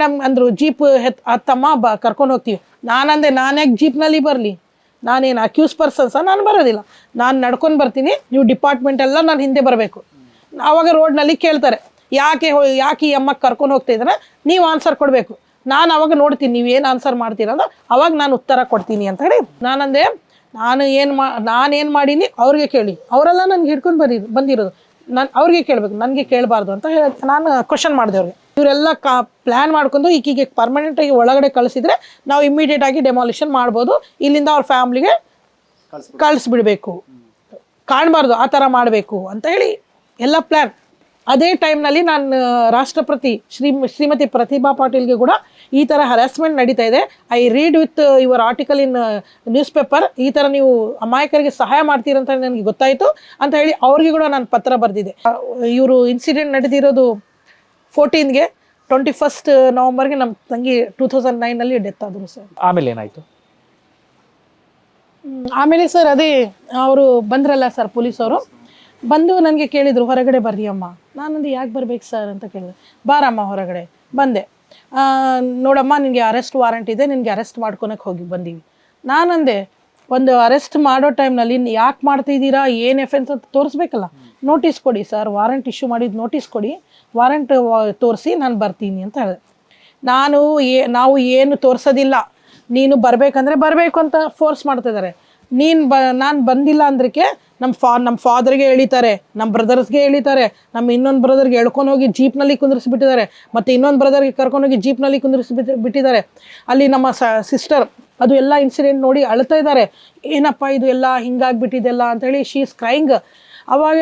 Madam ಅಂದರು jeep ಹತ್ತಮ್ಮ ಕರ್ಕೊಂಡು ಹೋಗ್ತೀವಿ. ನಾನಂದೆ ನಾನ್ಯಾಕೆ ಜೀಪ್ನಲ್ಲಿ ಬರಲಿ, ನಾನೇನು ಅಕ್ಯೂಸ್ ಪರ್ಸನ್ಸ, ನಾನು ಬರೋದಿಲ್ಲ, ನಾನು ನಡ್ಕೊಂಡು ಬರ್ತೀನಿ, ನೀವು ಡಿಪಾರ್ಟ್ಮೆಂಟ್ ಎಲ್ಲ ನಾನು ಹಿಂದೆ ಬರಬೇಕು. ಆವಾಗ ರೋಡ್ನಲ್ಲಿ ಕೇಳ್ತಾರೆ ಯಾಕೆ ಈ ಅಮ್ಮ ಕರ್ಕೊಂಡು ಹೋಗ್ತಾ ಇದ್ದಾರೆ, ನೀವು ಆನ್ಸರ್ ಕೊಡಬೇಕು. ನಾನು ಅವಾಗ ನೋಡ್ತೀನಿ ನೀವು ಏನು ಆನ್ಸರ್ ಮಾಡ್ತೀರಂದ್ರೆ ಅವಾಗ ನಾನು ಉತ್ತರ ಕೊಡ್ತೀನಿ ಅಂತ ಹೇಳಿ ನಾನಂದೆ. ನಾನೇನು ಮಾಡೀನಿ ಅವ್ರಿಗೆ ಕೇಳಿ, ಅವರೆಲ್ಲ ನನಗೆ ಹಿಡ್ಕೊಂಡು ಬಂದಿರೋದು, ನಾನು ಅವ್ರಿಗೆ ಕೇಳಬೇಕು, ನನಗೆ ಕೇಳಬಾರ್ದು ಅಂತ ಹೇಳಿ ನಾನು ಕ್ವಶನ್ ಮಾಡಿದೆ ಅವ್ರಿಗೆ. ಇವರೆಲ್ಲ ಪ್ಲ್ಯಾನ್ ಮಾಡ್ಕೊಂಡು ಈಕಿಗೆ ಪರ್ಮನೆಂಟಾಗಿ ಒಳಗಡೆ ಕಳಿಸಿದ್ರೆ ನಾವು ಇಮ್ಮಿಡಿಯೇಟಾಗಿ ಡೆಮಾಲಿಷನ್ ಮಾಡ್ಬೋದು, ಇಲ್ಲಿಂದ ಅವ್ರ ಫ್ಯಾಮ್ಲಿಗೆ ಕಳಿಸ್ಬಿಡ್ಬೇಕು, ಕಾಣಬಾರ್ದು ಆ ಥರ ಮಾಡಬೇಕು ಅಂತ ಹೇಳಿ ಎಲ್ಲ ಪ್ಲ್ಯಾನ್. ಅದೇ ಟೈಮ್ನಲ್ಲಿ ನಾನು ರಾಷ್ಟ್ರಪತಿ ಶ್ರೀಮತಿ ಪ್ರತಿಭಾ ಪಾಟೀಲ್ಗೆ ಕೂಡ ಈ ಥರ ಹರಾಸ್ಮೆಂಟ್ ನಡೀತಾ ಇದೆ, I read with your article in news paper, ಈ ಥರ ನೀವು ಅಮಾಯಕರಿಗೆ ಸಹಾಯ ಮಾಡ್ತೀರಂತ ನನಗೆ ಗೊತ್ತಾಯಿತು ಅಂತ ಹೇಳಿ ಅವ್ರಿಗೆ ಕೂಡ ನಾನು ಪತ್ರ ಬರೆದಿದ್ದೆ. ಇವರು ಇನ್ಸಿಡೆಂಟ್ ನಡೆದಿರೋದು 14ಗೆ, 21 ನವಂಬರ್ಗೆ ನಮ್ಮ ತಂಗಿ 2009ನಲ್ಲಿ ಡೆತ್ ಆದರು ಸರ್. ಆಮೇಲೆ ಏನಾಯಿತು? ಆಮೇಲೆ ಸರ್ ಅದೇ ಅವರು ಬಂದ್ರಲ್ಲ ಸರ್, ಪೊಲೀಸವರು ಬಂದು ನನಗೆ ಕೇಳಿದರು ಹೊರಗಡೆ ಬರ್ರಿ ಅಮ್ಮ. ನಾನಂದು ಯಾಕೆ ಬರ್ಬೇಕು ಸರ್ ಅಂತ ಕೇಳಿದೆ. ಬಾರಮ್ಮ ಹೊರಗಡೆ. ಬಂದೆ. ನೋಡಮ್ಮ ನಿನಗೆ ಅರೆಸ್ಟ್ ವಾರೆಂಟ್ ಇದೆ, ನಿನಗೆ ಅರೆಸ್ಟ್ ಮಾಡ್ಕೊಳಕ್ಕೆ ಬಂದೀವಿ. ನಾನಂದೆ ಒಂದು ಅರೆಸ್ಟ್ ಮಾಡೋ ಟೈಮ್ನಲ್ಲಿ ಯಾಕೆ ಮಾಡ್ತಿದ್ದೀರಾ, ಏನು ಎಫೆನ್ಸ್ ಅಂತ ತೋರಿಸ್ಬೇಕಲ್ಲ, ನೋಟಿಸ್ ಕೊಡಿ ಸರ್, ವಾರೆಂಟ್ ಇಶ್ಯೂ ಮಾಡಿದ್ದು ನೋಟಿಸ್ ಕೊಡಿ, ವಾರೆಂಟ್ ತೋರಿಸಿ ನಾನು ಬರ್ತೀನಿ ಅಂತ ಹೇಳಿದೆ. ನಾವು ಏನು ತೋರಿಸೋದಿಲ್ಲ, ನೀನು ಬರಬೇಕಂದ್ರೆ ಬರಬೇಕು ಅಂತ ಫೋರ್ಸ್ ಮಾಡ್ತಿದ್ದಾರೆ. ನಾನು ಬಂದಿಲ್ಲ ಅಂದ್ರಕ್ಕೆ ನಮ್ಮ ಫಾದರ್ಗೆ ಎಳಿತಾರೆ, ನಮ್ಮ ಬ್ರದರ್ಸ್ಗೆ ಎಳಿತಾರೆ, ನಮ್ಮ ಇನ್ನೊಂದು ಬ್ರದರ್ಗೆ ಎಳ್ಕೊಂಡು ಹೋಗಿ ಜೀಪ್ನಲ್ಲಿ ಕುಂದಿರಿಸಿಬಿಟ್ಟಿದ್ದಾರೆ, ಮತ್ತು ಇನ್ನೊಂದು ಬ್ರದರ್ಗೆ ಕರ್ಕೊಂಡೋಗಿ ಜೀಪ್ನಲ್ಲಿ ಬಿಟ್ಟಿದ್ದಾರೆ. ಅಲ್ಲಿ ನಮ್ಮ ಸಿಸ್ಟರ್ ಅದು ಎಲ್ಲ ಇನ್ಸಿಡೆಂಟ್ ನೋಡಿ ಅಳ್ತಾ ಇದ್ದಾರೆ, ಏನಪ್ಪ ಇದು ಎಲ್ಲ ಹಿಂಗಾಗಿಬಿಟ್ಟಿದೆಲ್ಲ ಅಂತೇಳಿ ಶೀ ಈಸ್ ಕ್ರೈಂಗ್. ಅವಾಗ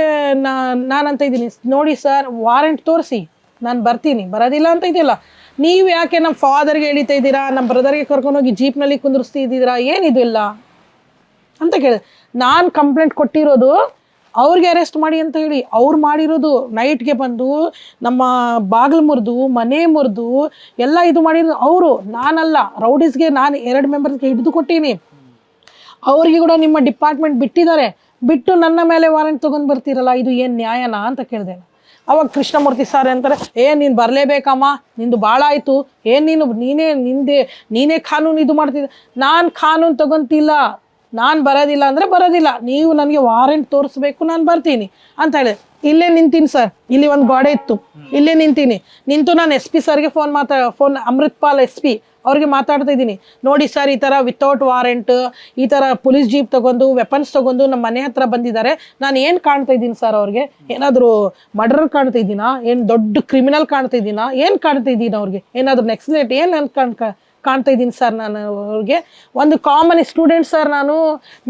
ನಾನಂತ ಇದ್ದೀನಿ, ನೋಡಿ ಸರ್ ವಾರೆಂಟ್ ತೋರಿಸಿ ನಾನು ಬರ್ತೀನಿ, ಬರೋದಿಲ್ಲ ಅಂತ ಇದೆಯಲ್ಲ, ನೀವು ಯಾಕೆ ನಮ್ಮ ಫಾದರ್ಗೆ ಎಳಿತಾ ಇದ್ದೀರಾ, ನಮ್ಮ ಬ್ರದರ್ಗೆ ಕರ್ಕೊಂಡೋಗಿ ಜೀಪ್ನಲ್ಲಿ ಕುಂದಿರಿಸ್ತಿದ್ದೀರಾ, ಏನಿದು ಇಲ್ಲ ಅಂತ ಕೇಳಿದೆ. ನಾನು ಕಂಪ್ಲೇಂಟ್ ಕೊಟ್ಟಿರೋದು ಅವ್ರಿಗೆ ಅರೆಸ್ಟ್ ಮಾಡಿ ಅಂತ ಹೇಳಿ, ಅವ್ರು ಮಾಡಿರೋದು ನೈಟ್ಗೆ ಬಂದು ನಮ್ಮ ಬಾಗಿಲು ಮುರಿದು ಮನೆ ಮುರಿದು ಎಲ್ಲ ಇದು ಮಾಡಿರೋದು ಅವರು, ನಾನಲ್ಲ. ರೌಡೀಸ್ಗೆ ನಾನು 2 ಮೆಂಬರ್ಸ್ಗೆ ಹಿಡಿದು ಕೊಟ್ಟೀನಿ, ಅವ್ರಿಗೆ ಕೂಡ ನಿಮ್ಮ ಡಿಪಾರ್ಟ್ಮೆಂಟ್ ಬಿಟ್ಟಿದ್ದಾರೆ, ಬಿಟ್ಟು ನನ್ನ ಮೇಲೆ ವಾರೆಂಟ್ ತೊಗೊಂಡು ಬರ್ತೀರಲ್ಲ, ಇದು ಏನು ನ್ಯಾಯನಾ ಅಂತ ಕೇಳಿದೆ. ಅವಾಗ ಕೃಷ್ಣಮೂರ್ತಿ ಸರ್ ಅಂತಾರೆ, ನೀನು ಬರಲೇಬೇಕಮ್ಮ, ನಿಂದು ಭಾಳ ಆಯಿತು, ನೀನೇ ಕಾನೂನು ಇದು ಮಾಡ್ತಿದ್ದೆ. ನಾನು ಕಾನೂನು ತೊಗೊತಿಲ್ಲ, ನಾನು ಬರೋದಿಲ್ಲ ಅಂದರೆ ಬರೋದಿಲ್ಲ, ನೀವು ನನಗೆ ವಾರೆಂಟ್ ತೋರಿಸ್ಬೇಕು, ನಾನು ಬರ್ತೀನಿ ಅಂತ ಹೇಳಿದೆ. ಇಲ್ಲೇ ನಿಂತೀನಿ ಸರ್, ಇಲ್ಲಿ ಒಂದು ಗೋಡೆ ಇತ್ತು, ಇಲ್ಲೇ ನಿಂತು ನಾನು SP ಸರ್ಗೆ ಫೋನ್ ಅಮೃತ್ಪಾಲ್ SP ಅವ್ರಿಗೆ ಮಾತಾಡ್ತಾ ಇದ್ದೀನಿ. ನೋಡಿ ಸರ್, ಈ ಥರ ವಿತೌಟ್ ವಾರೆಂಟ್ ಈ ಥರ ಪೊಲೀಸ್ ಜೀಪ್ ತೊಗೊಂಡು ವೆಪನ್ಸ್ ತೊಗೊಂಡು ನಮ್ಮ ಮನೆ ಹತ್ರ ಬಂದಿದ್ದಾರೆ, ನಾನು ಏನು ಕಾಣ್ತಾ ಇದ್ದೀನಿ ಸರ್, ಅವ್ರಿಗೆ ಏನಾದರೂ ಮರ್ಡರ್ ಕಾಣ್ತಾ ಇದ್ದೀನಾ, ಏನು ದೊಡ್ಡ ಕ್ರಿಮಿನಲ್ ಕಾಣ್ತಾ ಇದ್ದೀನಾ, ಏನು ಕಾಣ್ತಾ ಇದ್ದೀನಿ ಅವ್ರಿಗೆ, ಏನಾದರೂ ನೆಕ್ಸ್ಲೇಟ್ ಏನು ಕಾಣ್ತಾ ಇದ್ದೀನಿ ಸರ್, ನಾನು ಅವ್ರಿಗೆ ಒಂದು ಕಾಮನ್ ಸ್ಟೂಡೆಂಟ್ ಸರ್,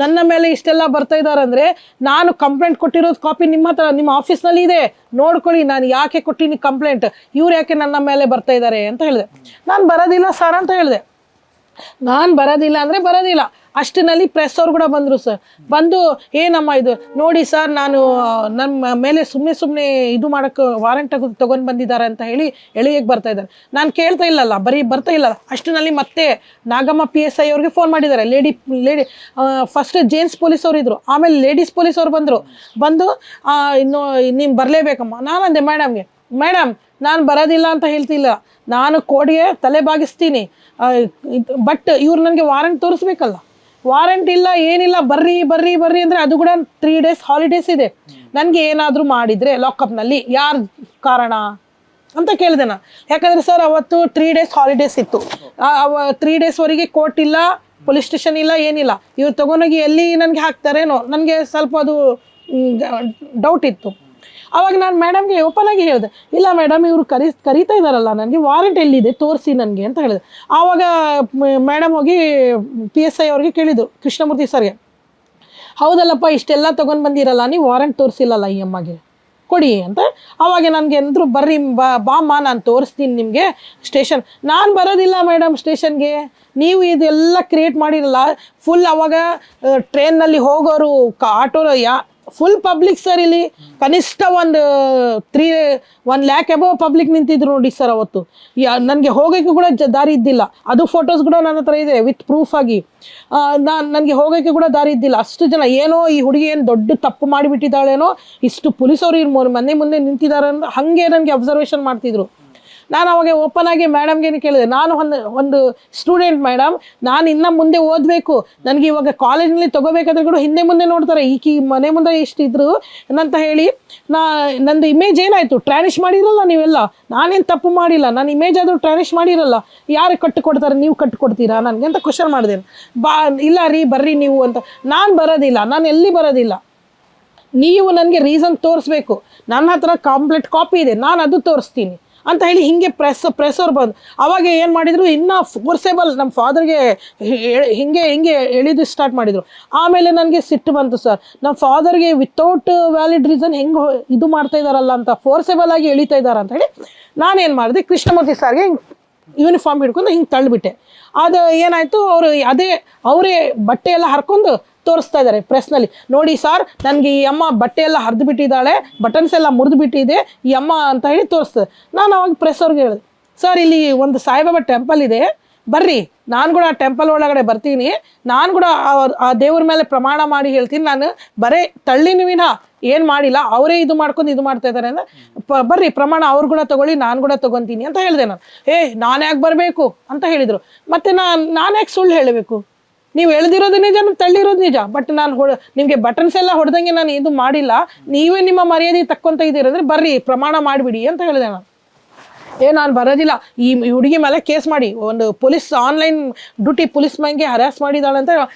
ನನ್ನ ಮೇಲೆ ಇಷ್ಟೆಲ್ಲ ಬರ್ತಾ ಇದ್ದಾರೆ ಅಂದರೆ ನಾನು ಕಂಪ್ಲೇಂಟ್ ಕೊಟ್ಟಿರೋದು ಕಾಪಿ ನಿಮ್ಮ ಹತ್ರ ನಿಮ್ಮ ಆಫೀಸ್ನಲ್ಲಿ ಇದೆ, ನೋಡ್ಕೊಳ್ಳಿ, ನಾನು ಯಾಕೆ ಕೊಟ್ಟಿನಿ ಕಂಪ್ಲೇಂಟ್, ಇವ್ರು ಯಾಕೆ ನನ್ನ ಮೇಲೆ ಬರ್ತಾ ಇದ್ದಾರೆ ಅಂತ ಹೇಳಿದೆ. ನಾನು ಬರೋದಿಲ್ಲ ಸರ್ ಅಂತ ಹೇಳಿದೆ. ನಾನು ಬರೋದಿಲ್ಲ ಅಂದರೆ ಬರೋದಿಲ್ಲ. ಅಷ್ಟಿನಲ್ಲಿ ಪ್ರೆಸ್ ಅವ್ರು ಕೂಡ ಬಂದರು ಸರ್. ಬಂದು ಏನಮ್ಮ ಇದು ನೋಡಿ ಸರ್, ನಾನು ನಮ್ಮ ಮೇಲೆ ಸುಮ್ಮನೆ ಇದು ಮಾಡೋಕ್ಕೆ ವಾರೆಂಟ್ ತೊಗೊಂಡು ಬಂದಿದ್ದಾರೆ ಅಂತ ಹೇಳಿ ಎಳಿಯಕ್ಕೆ ಬರ್ತಾ ಇದ್ದಾರೆ. ನಾನು ಕೇಳ್ತಾ ಇಲ್ಲಲ್ಲ, ಬರ್ತಾ ಇಲ್ಲ. ಅಷ್ಟಿನಲ್ಲಿ ಮತ್ತೆ ನಾಗಮ್ಮ PSI ಅವ್ರಿಗೆ ಫೋನ್ ಮಾಡಿದ್ದಾರೆ. ಲೇಡಿ ಫಸ್ಟ್ ಜೇಂಟ್ಸ್ ಪೊಲೀಸ್ ಅವರು ಇದ್ದರು, ಆಮೇಲೆ ಲೇಡೀಸ್ ಪೊಲೀಸ್ ಅವ್ರು ಬಂದು ಇನ್ನು ನೀನು ಬರಲೇಬೇಕಮ್ಮ. ನಾನಂದೆ ಮೇಡಮ್ ನಾನು ಬರೋದಿಲ್ಲ ಅಂತ ಹೇಳ್ತಿಲ್ಲ, ನಾನು ಕೋರ್ಟ್ಗೆ ತಲೆ ಬಾಗಿಸ್ತೀನಿ, ಬಟ್ ಇವ್ರು ನನಗೆ ವಾರೆಂಟ್ ತೋರಿಸ್ಬೇಕಲ್ಲ, ವಾರೆಂಟ್ ಇಲ್ಲ ಏನಿಲ್ಲ, ಬರ್ರಿ ಅಂದರೆ ಅದು ಕೂಡ 3 days ಹಾಲಿಡೇಸ್ ಇದೆ, ನನಗೆ ಏನಾದರೂ ಮಾಡಿದರೆ ಲಾಕಪ್ನಲ್ಲಿ ಯಾರು ಕಾರಣ ಅಂತ ಕೇಳಿದೆ ನಾನು. ಯಾಕಂದರೆ ಸರ್ ಅವತ್ತು 3 days ಹಾಲಿಡೇಸ್ ಇತ್ತು, 3 daysವರೆಗೆ ಕೋರ್ಟ್ ಇಲ್ಲ, ಪೊಲೀಸ್ ಸ್ಟೇಷನ್ ಇಲ್ಲ, ಏನಿಲ್ಲ. ಇವ್ರು ತೊಗೊಂಡೋಗಿ ಎಲ್ಲಿ ನನಗೆ ಹಾಕ್ತಾರೇನೋ, ನನಗೆ ಸ್ವಲ್ಪ ಅದು ಡೌಟ್ ಇತ್ತು. ಆವಾಗ ನಾನು ಮೇಡಮ್ಗೆ ಓಪನ್ ಆಗಿ ಹೇಳಿದೆ, ಇಲ್ಲ ಮೇಡಮ್ ಇವರು ಕರೀತಾ ಇದ್ದಾರಲ್ಲ, ನನಗೆ ವಾರೆಂಟ್ ಎಲ್ಲಿದೆ ತೋರಿಸಿ ನನಗೆ ಅಂತ ಹೇಳಿದೆ. ಆವಾಗ ಮೇಡಮ್ ಹೋಗಿ PSI ಅವ್ರಿಗೆ ಕೇಳಿದರು, ಕೃಷ್ಣಮೂರ್ತಿ ಸರ್ಗೆ, ಹೌದಲ್ಲಪ್ಪ ಇಷ್ಟೆಲ್ಲ ತೊಗೊಂಡು ಬಂದಿರಲ್ಲ, ನೀವು ವಾರೆಂಟ್ ತೋರಿಸಿಲ್ಲಲ್ಲ ಈ ಅಮ್ಮಗೆ, ಕೊಡಿ ಅಂತ. ಆವಾಗ ನನಗೆ ಅಂದರು, ಬರ್ರಿ ಬಾಮ್ಮ ನಾನು ತೋರಿಸ್ತೀನಿ ನಿಮಗೆ ಸ್ಟೇಷನ್. ನಾನು ಬರೋದಿಲ್ಲ ಮೇಡಮ್ ಸ್ಟೇಷನ್ಗೆ, ನೀವು ಇದೆಲ್ಲ ಕ್ರಿಯೇಟ್ ಮಾಡಿರಲ್ಲ. ಫುಲ್ ಅವಾಗ ಟ್ರೈನ್ನಲ್ಲಿ ಹೋಗೋರು ಆಟೋ ಫುಲ್ ಪಬ್ಲಿಕ್ ಸರ್, ಇಲ್ಲಿ ಕನಿಷ್ಠ ಒಂದು 1 lakh ಅಬೌವ್ ಪಬ್ಲಿಕ್ ನಿಂತಿದ್ರು ನೋಡಿ ಸರ್ ಅವತ್ತು. ನನಗೆ ಹೋಗೋಕ್ಕೆ ಕೂಡ ದಾರಿ ಇದ್ದಿಲ್ಲ, ಅದು ಫೋಟೋಸ್ ಕೂಡ ನನ್ನ ಹತ್ರ ಇದೆ ವಿತ್ ಪ್ರೂಫ್ ಆಗಿ. ನನಗೆ ಹೋಗೋಕ್ಕೆ ಕೂಡ ದಾರಿ ಇದ್ದಿಲ್ಲ, ಅಷ್ಟು ಜನ. ಏನೋ ಈ ಹುಡುಗಿ ಏನು ದೊಡ್ಡ ತಪ್ಪು ಮಾಡಿಬಿಟ್ಟಿದ್ದಾಳೇನೋ, ಇಷ್ಟು ಪೊಲೀಸವರು ಮನೆ ಮುಂದೆ ನಿಂತಿದ್ದಾರೆ ಅಂತ ಹಾಗೆ ನನಗೆ ಅಬ್ಸರ್ವೇಷನ್ ಮಾಡ್ತಿದ್ರು. ನಾನು ಅವಾಗ ಓಪನ್ ಆಗಿ ಮೇಡಮ್ಗೆ ಕೇಳಿದೆ, ನಾನು ಒಂದು ಸ್ಟೂಡೆಂಟ್ ಮೇಡಮ್, ನಾನು ಇನ್ನು ಮುಂದೆ ಓದಬೇಕು, ನನಗೆ ಇವಾಗ ಕಾಲೇಜ್ನಲ್ಲಿ ತೊಗೋಬೇಕಾದ್ರೆ ಕೂಡ ಹಿಂದೆ ಮುಂದೆ ನೋಡ್ತಾರೆ, ಈಕಿ ಮನೆ ಮುಂದೆ ಇಷ್ಟಿದ್ರು ಏನಂತ ಹೇಳಿ ನಂದು ಇಮೇಜ್ ಏನಾಯಿತು, ಟ್ರಾನಿಶ್ ಮಾಡಿರಲ್ಲ ನೀವೆಲ್ಲ, ನಾನೇನು ತಪ್ಪು ಮಾಡಿಲ್ಲ, ನನ್ನ ಇಮೇಜ್ ಆದರೂ ಟ್ರಾನಿಶ್ ಮಾಡಿರಲ್ಲ, ಯಾರು ಕಟ್ಟಿಕೊಡ್ತಾರೆ, ನೀವು ಕಟ್ಟಿಕೊಡ್ತೀರಾ ನನಗೆ ಅಂತ ಕ್ವಶನ್ ಮಾಡಿದೆ. ಇಲ್ಲ ರೀ ಬರ್ರಿ ನೀವು ಅಂತ. ನಾನು ಬರೋದಿಲ್ಲ, ನಾನು ಎಲ್ಲಿ ಬರೋದಿಲ್ಲ, ನೀವು ನನಗೆ ರೀಸನ್ ತೋರಿಸ್ಬೇಕು, ನನ್ನ ಹತ್ರ ಕಂಪ್ಲೀಟ್ ಕಾಪಿ ಇದೆ, ನಾನು ಅದು ತೋರಿಸ್ತೀನಿ ಅಂತ ಹೇಳಿ ಹಿಂಗೆ ಪ್ರೆಸ್ಸವ್ರು ಬಂದು ಅವಾಗ ಏನು ಮಾಡಿದರು, ಇನ್ನೂ ಫೋರ್ಸೇಬಲ್ ನಮ್ಮ ಫಾದರ್ಗೆ ಹಿಂಗೆ ಎಳಿದು ಸ್ಟಾರ್ಟ್ ಮಾಡಿದರು. ಆಮೇಲೆ ನನಗೆ ಸಿಟ್ಟು ಬಂತು, ಸರ್ ನಮ್ಮ ಫಾದರ್ಗೆ ವಿತೌಟ್ ವ್ಯಾಲಿಡ್ ರೀಸನ್ ಹೆಂಗೆ ಇದು ಮಾಡ್ತಾ ಇದ್ದಾರಲ್ಲ ಅಂತ, ಫೋರ್ಸೇಬಲ್ ಆಗಿ ಎಳಿತಾ ಇದ್ದಾರೆ ಅಂತ ಹೇಳಿ ನಾನೇನು ಮಾಡಿದೆ, ಕೃಷ್ಣಮೂರ್ತಿ ಸರ್ಗೆ ಯೂನಿಫಾರ್ಮ್ ಹಿಡ್ಕೊಂಡು ಹಿಂಗೆ ತಳ್ಳಿಬಿಟ್ಟೆ. ಅದು ಏನಾಯಿತು, ಅವರೇ ಬಟ್ಟೆ ಎಲ್ಲ ಹರ್ಕೊಂಡು ತೋರಿಸ್ತಾ ಇದ್ದಾರೆ ಪ್ರೆಸ್ನಲ್ಲಿ, ನೋಡಿ ಸರ್ ನನಗೆ ಈ ಅಮ್ಮ ಬಟ್ಟೆ ಎಲ್ಲ ಹರಿದು ಬಿಟ್ಟಿದ್ದಾಳೆ, ಬಟನ್ಸ್ ಎಲ್ಲ ಮುರಿದು ಬಿಟ್ಟಿದೆ ಈ ಅಮ್ಮ ಅಂತ ಹೇಳಿ ತೋರಿಸ್ತದೆ. ನಾನು ಅವಾಗ ಪ್ರೆಸ್ ಅವ್ರಿಗೆ ಹೇಳಿದೆ, ಸರ್ ಇಲ್ಲಿ ಒಂದು ಸಾಯಿಬಾಬಾ ಟೆಂಪಲ್ ಇದೆ, ಬರ್ರಿ ನಾನು ಕೂಡ ಆ ಟೆಂಪಲ್ ಒಳಗಡೆ ಬರ್ತೀನಿ, ನಾನು ಕೂಡ ಆ ದೇವ್ರ ಮೇಲೆ ಪ್ರಮಾಣ ಮಾಡಿ ಹೇಳ್ತೀನಿ, ನಾನು ಬರೀ ತಳ್ಳಿನ ವಿನ ಏನು ಮಾಡಿಲ್ಲ, ಅವರೇ ಇದು ಮಾಡ್ಕೊಂಡು ಇದು ಮಾಡ್ತಾ ಇದ್ದಾರೆ ಅಂದರೆ ಬರ್ರಿ ಪ್ರಮಾಣ ಅವ್ರು ಕೂಡ ತೊಗೊಳ್ಳಿ, ನಾನು ಕೂಡ ತೊಗೊತೀನಿ ಅಂತ ಹೇಳಿದೆ. ನಾನು ಯಾಕೆ ಬರಬೇಕು ಅಂತ ಹೇಳಿದರು. ಮತ್ತು ನಾನು ಯಾಕೆ ಸುಳ್ಳು ಹೇಳಬೇಕು, ನೀವು ಎಳೆದಿರೋದು ನಿಜ, ತಳ್ಳಿರೋದು ನಿಜ, ಬಟ್ ನಾನು ನಿಮಗೆ ಬಟನ್ಸ್ ಎಲ್ಲ ಹೊಡೆದಂಗೆ ನಾನು ಇದು ಮಾಡಿಲ್ಲ, ನೀವೇ ನಿಮ್ಮ ಮರ್ಯಾದೆ ತಕ್ಕೊಂತ ಇದ್ದೀರಂದ್ರೆ ಬರ್ರಿ ಪ್ರಮಾಣ ಮಾಡಿಬಿಡಿ ಅಂತ ಹೇಳಿದೆ ನಾನು. ನಾನು ಬರೋದಿಲ್ಲ, ಈ ಹುಡುಗಿ ಮೇಲೆ ಕೇಸ್ ಮಾಡಿ, ಒಂದು ಪೊಲೀಸ್ ಆನ್ಲೈನ್ ಡ್ಯೂಟಿ ಪೊಲೀಸ್ ಮ್ಯಾನ್ಗೆ ಹರಾಸ್ ಮಾಡಿದಾಳೆ ಅಂತ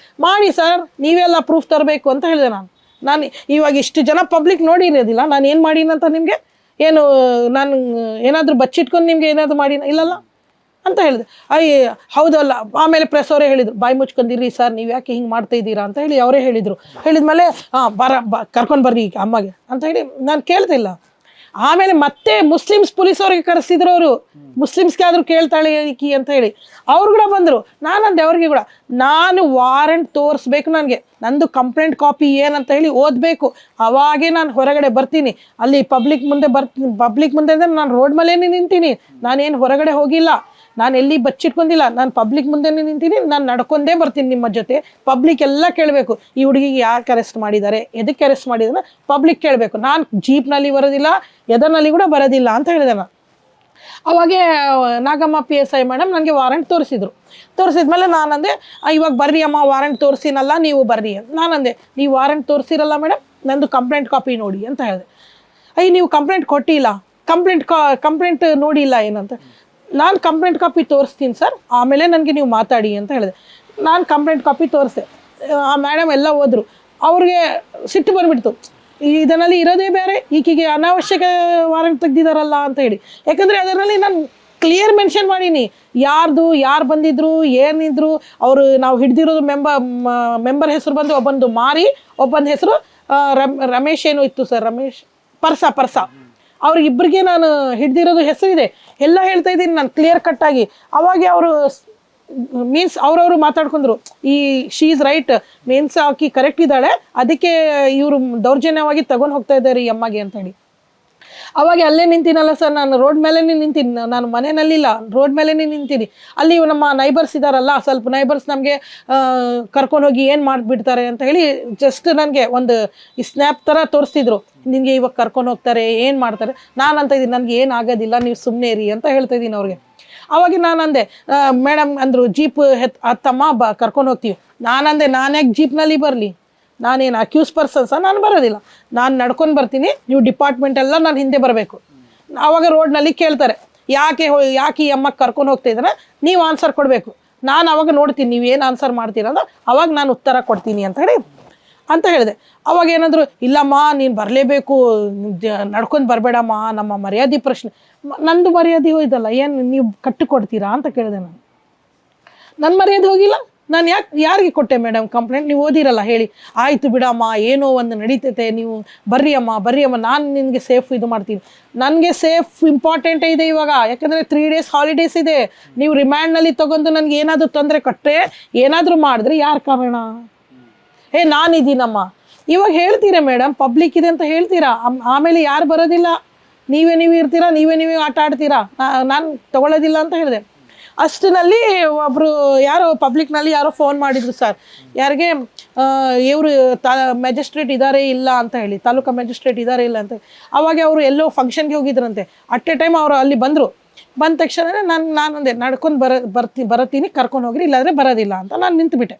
ಮಾಡಿ ಸರ್, ನೀವೆಲ್ಲ ಪ್ರೂಫ್ ತರಬೇಕು ಅಂತ ಹೇಳಿದೆ ನಾನು ಇವಾಗ ಇಷ್ಟು ಜನ ಪಬ್ಲಿಕ್ ನೋಡಿರೋದಿಲ್ಲ ನಾನು ಏನು ಮಾಡೀನಂತ, ನಿಮಗೆ ಏನು ನಾನು ಏನಾದರೂ ಬಚ್ಚಿಟ್ಕೊಂಡು ನಿಮ್ಗೆ ಏನಾದರೂ ಮಾಡಿನ ಇಲ್ಲಲ್ಲ ಅಂತ ಹೇಳಿದೆ. ಹೌದಲ್ಲ. ಆಮೇಲೆ ಪ್ರೆಸ್ ಅವರೇ ಹೇಳಿದರು, ಬಾಯಿ ಮುಚ್ಕೊಂಡಿರಿ ಸರ್, ನೀವು ಯಾಕೆ ಹಿಂಗೆ ಮಾಡ್ತಾ ಇದ್ದೀರಾ ಅಂತ ಹೇಳಿ ಅವರೇ ಹೇಳಿದರು. ಹೇಳಿದ್ಮೇಲೆ ಕರ್ಕೊಂಡು ಬರ್ರಿ ಈಗ ಅಮ್ಮಗೆ ಅಂತ ಹೇಳಿ ನಾನು ಕೇಳ್ತಿಲ್ಲ. ಆಮೇಲೆ ಮತ್ತೆ ಮುಸ್ಲಿಮ್ಸ್ ಪೊಲೀಸವ್ರಿಗೆ ಕರೆಸಿದ್ರು, ಅವರು ಮುಸ್ಲಿಮ್ಸ್ಗೆ ಆದರೂ ಕೇಳ್ತಾಳೆ ಈಕಿ ಅಂತ ಹೇಳಿ ಅವ್ರು ಕೂಡ ಬಂದರು. ನಾನಂದೆ ಅವ್ರಿಗೆ ಕೂಡ, ನಾನು ವಾರೆಂಟ್ ತೋರಿಸ್ಬೇಕು, ನನಗೆ ನಂದು ಕಂಪ್ಲೇಂಟ್ ಕಾಪಿ ಏನಂತ ಹೇಳಿ ಓದಬೇಕು, ಅವಾಗೇ ನಾನು ಹೊರಗಡೆ ಬರ್ತೀನಿ, ಅಲ್ಲಿ ಪಬ್ಲಿಕ್ ಮುಂದೆ ಅಂದರೆ ನಾನು ರೋಡ್ ಮೇಲೇ ನಿಂತೀನಿ, ನಾನೇನು ಹೊರಗಡೆ ಹೋಗಿಲ್ಲ, ನಾನು ಎಲ್ಲಿ ಬಚ್ಚಿಟ್ಕೊಂಡಿಲ್ಲ, ನಾನು ಪಬ್ಲಿಕ್ ಮುಂದೆ ನಿಂತೀನಿ, ನಾನು ನಡ್ಕೊಂಡೇ ಬರ್ತೀನಿ ನಿಮ್ಮ ಜೊತೆ, ಪಬ್ಲಿಕ್ ಎಲ್ಲ ಕೇಳಬೇಕು, ಈ ಹುಡುಗಿಗೆ ಯಾಕೆ ಅರೆಸ್ಟ್ ಮಾಡಿದ್ದಾರೆ, ಎದಕ್ಕೆ ಅರೆಸ್ಟ್ ಮಾಡಿದಾರೆ ಪಬ್ಲಿಕ್ ಕೇಳಬೇಕು, ನಾನು ಜೀಪ್ನಲ್ಲಿ ಬರೋದಿಲ್ಲ, ಎದರ್ನಲ್ಲಿ ಕೂಡ ಬರೋದಿಲ್ಲ ಅಂತ ಹೇಳಿದೆ ನಾನು. ಅವಾಗೇ ನಾಗಮ್ಮ PSI ಮೇಡಮ್ ನನಗೆ ವಾರೆಂಟ್ ತೋರಿಸಿದ್ಮೇಲೆ ನಾನಂದೆ, ಇವಾಗ ಬರ್ರಿ ಅಮ್ಮ ವಾರೆಂಟ್ ತೋರಿಸಿನಲ್ಲ ನೀವು ಬರ್ರಿ ಅಂತ. ನಾನಂದೆ, ನೀವು ವಾರೆಂಟ್ ತೋರಿಸಿರಲ್ಲ ಮೇಡಮ್, ನಂದು ಕಂಪ್ಲೇಂಟ್ ಕಾಪಿ ನೋಡಿ ಅಂತ ಹೇಳಿದೆ. ನೀವು ಕಂಪ್ಲೇಂಟ್ ಕೊಟ್ಟಿಲ್ಲ, ಕಂಪ್ಲೇಂಟ್ ನೋಡಿಲ್ಲ ಏನಂತ. ನಾನು ಕಂಪ್ಲೇಂಟ್ ಕಾಪಿ ತೋರಿಸ್ತೀನಿ ಸರ್, ಆಮೇಲೆ ನನಗೆ ನೀವು ಮಾತಾಡಿ ಅಂತ ಹೇಳಿದೆ. ನಾನು ಕಂಪ್ಲೇಂಟ್ ಕಾಪಿ ತೋರಿಸ್ದೆ. ಆ ಮೇಡಮ್ ಎಲ್ಲ ಹೋದರು. ಅವ್ರಿಗೆ ಸಿಟ್ಟು ಬಂದುಬಿಡ್ತು, ಇದರಲ್ಲಿ ಇರೋದೇ ಬೇರೆ, ಈಕೆಗೆ ಅನಾವಶ್ಯಕ ವಾರೆಂಟ್ ತೆಗ್ದಿದ್ದಾರಲ್ಲ ಅಂತ ಹೇಳಿ. ಯಾಕಂದರೆ ಅದರಲ್ಲಿ ನಾನು ಕ್ಲಿಯರ್ ಮೆನ್ಷನ್ ಮಾಡೀನಿ, ಯಾರು ಬಂದಿದ್ರು ಏನಿದ್ರು, ಅವರು ನಾವು ಹಿಡ್ದಿರೋದು ಮೆಂಬರ್ ಹೆಸರು ಬಂದು ಒಬ್ಬಂದು ಮಾರಿ, ಒಬ್ಬಂದು ಹೆಸರು ರಮೇಶ್ ಏನೋ ಇತ್ತು ಸರ್, ರಮೇಶ್ ಪರ್ಸ ಅವ್ರಿಗಿಬ್ಬರಿಗೆ ನಾನು ಹಿಡ್ದಿರೋದು ಹೆಸರಿದೆ, ಎಲ್ಲ ಹೇಳ್ತಾ ಇದ್ದೀನಿ ನಾನು ಕ್ಲಿಯರ್ ಕಟ್ಟಾಗಿ. ಅವಾಗ ಅವರು ಮೀನ್ಸ್ ಅವ್ರವರು ಮಾತಾಡ್ಕೊಂಡ್ರು, ಶಿ ಈಸ್ ರೈಟ್, ಮೀನ್ಸ್ ಆಕಿ ಕರೆಕ್ಟ್ ಇದ್ದಾಳೆ, ಅದಕ್ಕೆ ಇವರು ದೌರ್ಜನ್ಯವಾಗಿ ತಗೊಂಡು ಹೋಗ್ತಾ ಇದ್ದಾರೆ ಈ ಅಮ್ಮಗೆ ಅಂತ ಹೇಳಿ. ಅವಾಗ ಅಲ್ಲೇ ನಿಂತೀನಲ್ಲ ಸರ್, ನಾನು ರೋಡ್ ಮೇಲೇ ನಿಂತೀನಿ, ನಾನು ಮನೆಯಲ್ಲಿಲ್ಲ, ರೋಡ್ ಮೇಲೇ ನಿಂತೀನಿ. ಅಲ್ಲಿ ನಮ್ಮ ನೈಬರ್ಸ್ ಇದ್ದಾರಲ್ಲ, ಸ್ವಲ್ಪ ನೈಬರ್ಸ್ ನಮಗೆ ಕರ್ಕೊಂಡು ಹೋಗಿ ಏನು ಮಾಡಿಬಿಡ್ತಾರೆ ಅಂತ ಹೇಳಿ ಜಸ್ಟ್ ನನಗೆ ಒಂದು ಸ್ನ್ಯಾಪ್ ಥರ ತೋರಿಸ್ತಿದ್ರು, ನಿನಗೆ ಇವಾಗ ಕರ್ಕೊಂಡು ಹೋಗ್ತಾರೆ ಏನು ಮಾಡ್ತಾರೆ. ನಾನು ಅಂತ ಇದ್ದೀನಿ, ನನಗೆ ಏನು ಆಗೋದಿಲ್ಲ, ನೀವು ಸುಮ್ಮನೆ ಇರಿ ಅಂತ ಹೇಳ್ತಾ ಇದ್ದೀನಿ ಅವ್ರಿಗೆ. ಅವಾಗ ನಾನು ಅಂದೆ, ಮೇಡಮ್ ಅಂದರು ಜೀಪ್ ಹತ್ತಮ್ಮ ಕರ್ಕೊಂಡು ಹೋಗ್ತೀವಿ. ನಾನಂದೆ, ನಾನು ಯಾಕೆ ಜೀಪ್ನಲ್ಲಿ ಬರಲಿ, ನಾನೇನು ಅಕ್ಯೂಸ್ ಪರ್ಸನ್ಸ, ನಾನು ಬರೋದಿಲ್ಲ, ನಾನು ನಡ್ಕೊಂಡು ಬರ್ತೀನಿ, ನೀವು ಡಿಪಾರ್ಟ್ಮೆಂಟ್ ಎಲ್ಲ ನಾನು ಹಿಂದೆ ಬರಬೇಕು. ಆವಾಗ ರೋಡ್ನಲ್ಲಿ ಕೇಳ್ತಾರೆ, ಯಾಕೆ ಈ ಅಮ್ಮಗೆ ಕರ್ಕೊಂಡು ಹೋಗ್ತಾ ಇದ್ದಾರೆ, ನೀವು ಆನ್ಸರ್ ಕೊಡಬೇಕು, ನಾನು ಅವಾಗ ನೋಡ್ತೀನಿ ನೀವು ಏನು ಆನ್ಸರ್ ಮಾಡ್ತೀರ ಅಂತ, ಅವಾಗ ನಾನು ಉತ್ತರ ಕೊಡ್ತೀನಿ ಅಂತ ಹೇಳಿದೆ. ಅವಾಗ ಏನಾದರೂ, ಇಲ್ಲಮ್ಮ ನೀನು ಬರಲೇಬೇಕು, ನಡ್ಕೊಂಡು ಬರಬೇಡಮ್ಮ, ನಮ್ಮ ಮರ್ಯಾದೆ ಪ್ರಶ್ನೆ, ನಂದು ಮರ್ಯಾದೆ ಹೋಯ್ತಲ್ಲ, ಏನು ನೀವು ಕಟ್ಟಿಕೊಡ್ತೀರಾ ಅಂತ ಕೇಳಿದೆ ನಾನು. ನನ್ನ ಮರ್ಯಾದೆ ಹೋಗಿಲ್ಲ, ನಾನು ಯಾರಿಗೆ ಕೊಟ್ಟೆ ಮೇಡಮ್ ಕಂಪ್ಲೇಂಟ್, ನೀವು ಓದಿರಲ್ಲ ಹೇಳಿ, ಆಯಿತು ಬಿಡಮ್ಮ, ಏನೋ ಒಂದು ನಡೀತೈತೆ, ನೀವು ಬರ್ರಿ ಅಮ್ಮ, ನಾನು ನಿನಗೆ ಸೇಫ್ ಇದು ಮಾಡ್ತೀನಿ. ನನಗೆ ಸೇಫ್ ಇಂಪಾರ್ಟೆಂಟೇ ಇದೆ ಇವಾಗ, ಯಾಕಂದರೆ 3 days ಹಾಲಿಡೇಸ್ ಇದೆ, ನೀವು ರಿಮ್ಯಾಂಡ್ನಲ್ಲಿ ತೊಗೊಂಡು ನನಗೆ ಏನಾದರೂ ತೊಂದರೆ ಕೊಟ್ಟರೆ, ಏನಾದರೂ ಮಾಡಿದ್ರೆ ಯಾರು ಕಾರಣ, ನಾನಿದ್ದೀನಮ್ಮ. ಇವಾಗ ಹೇಳ್ತೀರಾ ಮೇಡಮ್, ಪಬ್ಲಿಕ್ ಇದೆ ಅಂತ ಹೇಳ್ತೀರಾ, ಆಮೇಲೆ ಯಾರು ಬರೋದಿಲ್ಲ, ನೀವೇ ಇರ್ತೀರಾ, ನೀವೇ ಆಟ ಆಡ್ತೀರಾ, ನಾನು ತಗೊಳ್ಳೋದಿಲ್ಲ ಅಂತ ಹೇಳಿದೆ. ಅಷ್ಟರಲ್ಲಿ ಒಬ್ಬರು ಯಾರೋ ಪಬ್ಲಿಕ್ನಲ್ಲಿ ಯಾರೋ ಫೋನ್ ಮಾಡಿದ್ರು ಸರ್, ಯಾರಿಗೆ ಇವರು ಮ್ಯಾಜಿಸ್ಟ್ರೇಟ್ ಇದ್ದಾರೆ ಇಲ್ಲ ಅಂತ ಹೇಳಿ, ತಾಲೂಕು ಮ್ಯಾಜಿಸ್ಟ್ರೇಟ್ ಇದ್ದಾರೆ ಇಲ್ಲ ಅಂತ. ಅವಾಗ ಅವರು ಎಲ್ಲೋ ಫಂಕ್ಷನ್ಗೆ ಹೋಗಿದ್ರಂತೆ, ಅಟ್ ಎ ಟೈಮ್ ಅವರು ಅಲ್ಲಿ ಬಂದರು. ಬಂದ ತಕ್ಷಣ ನಾನೊಂದೇ ನಡ್ಕೊಂಡು ಬರತೀನಿ ಕರ್ಕೊಂಡು ಹೋಗ್ರಿ, ಇಲ್ಲಾಂದರೆ ಬರೋದಿಲ್ಲ ಅಂತ ನಾನು ನಿಂತುಬಿಟ್ಟೆ.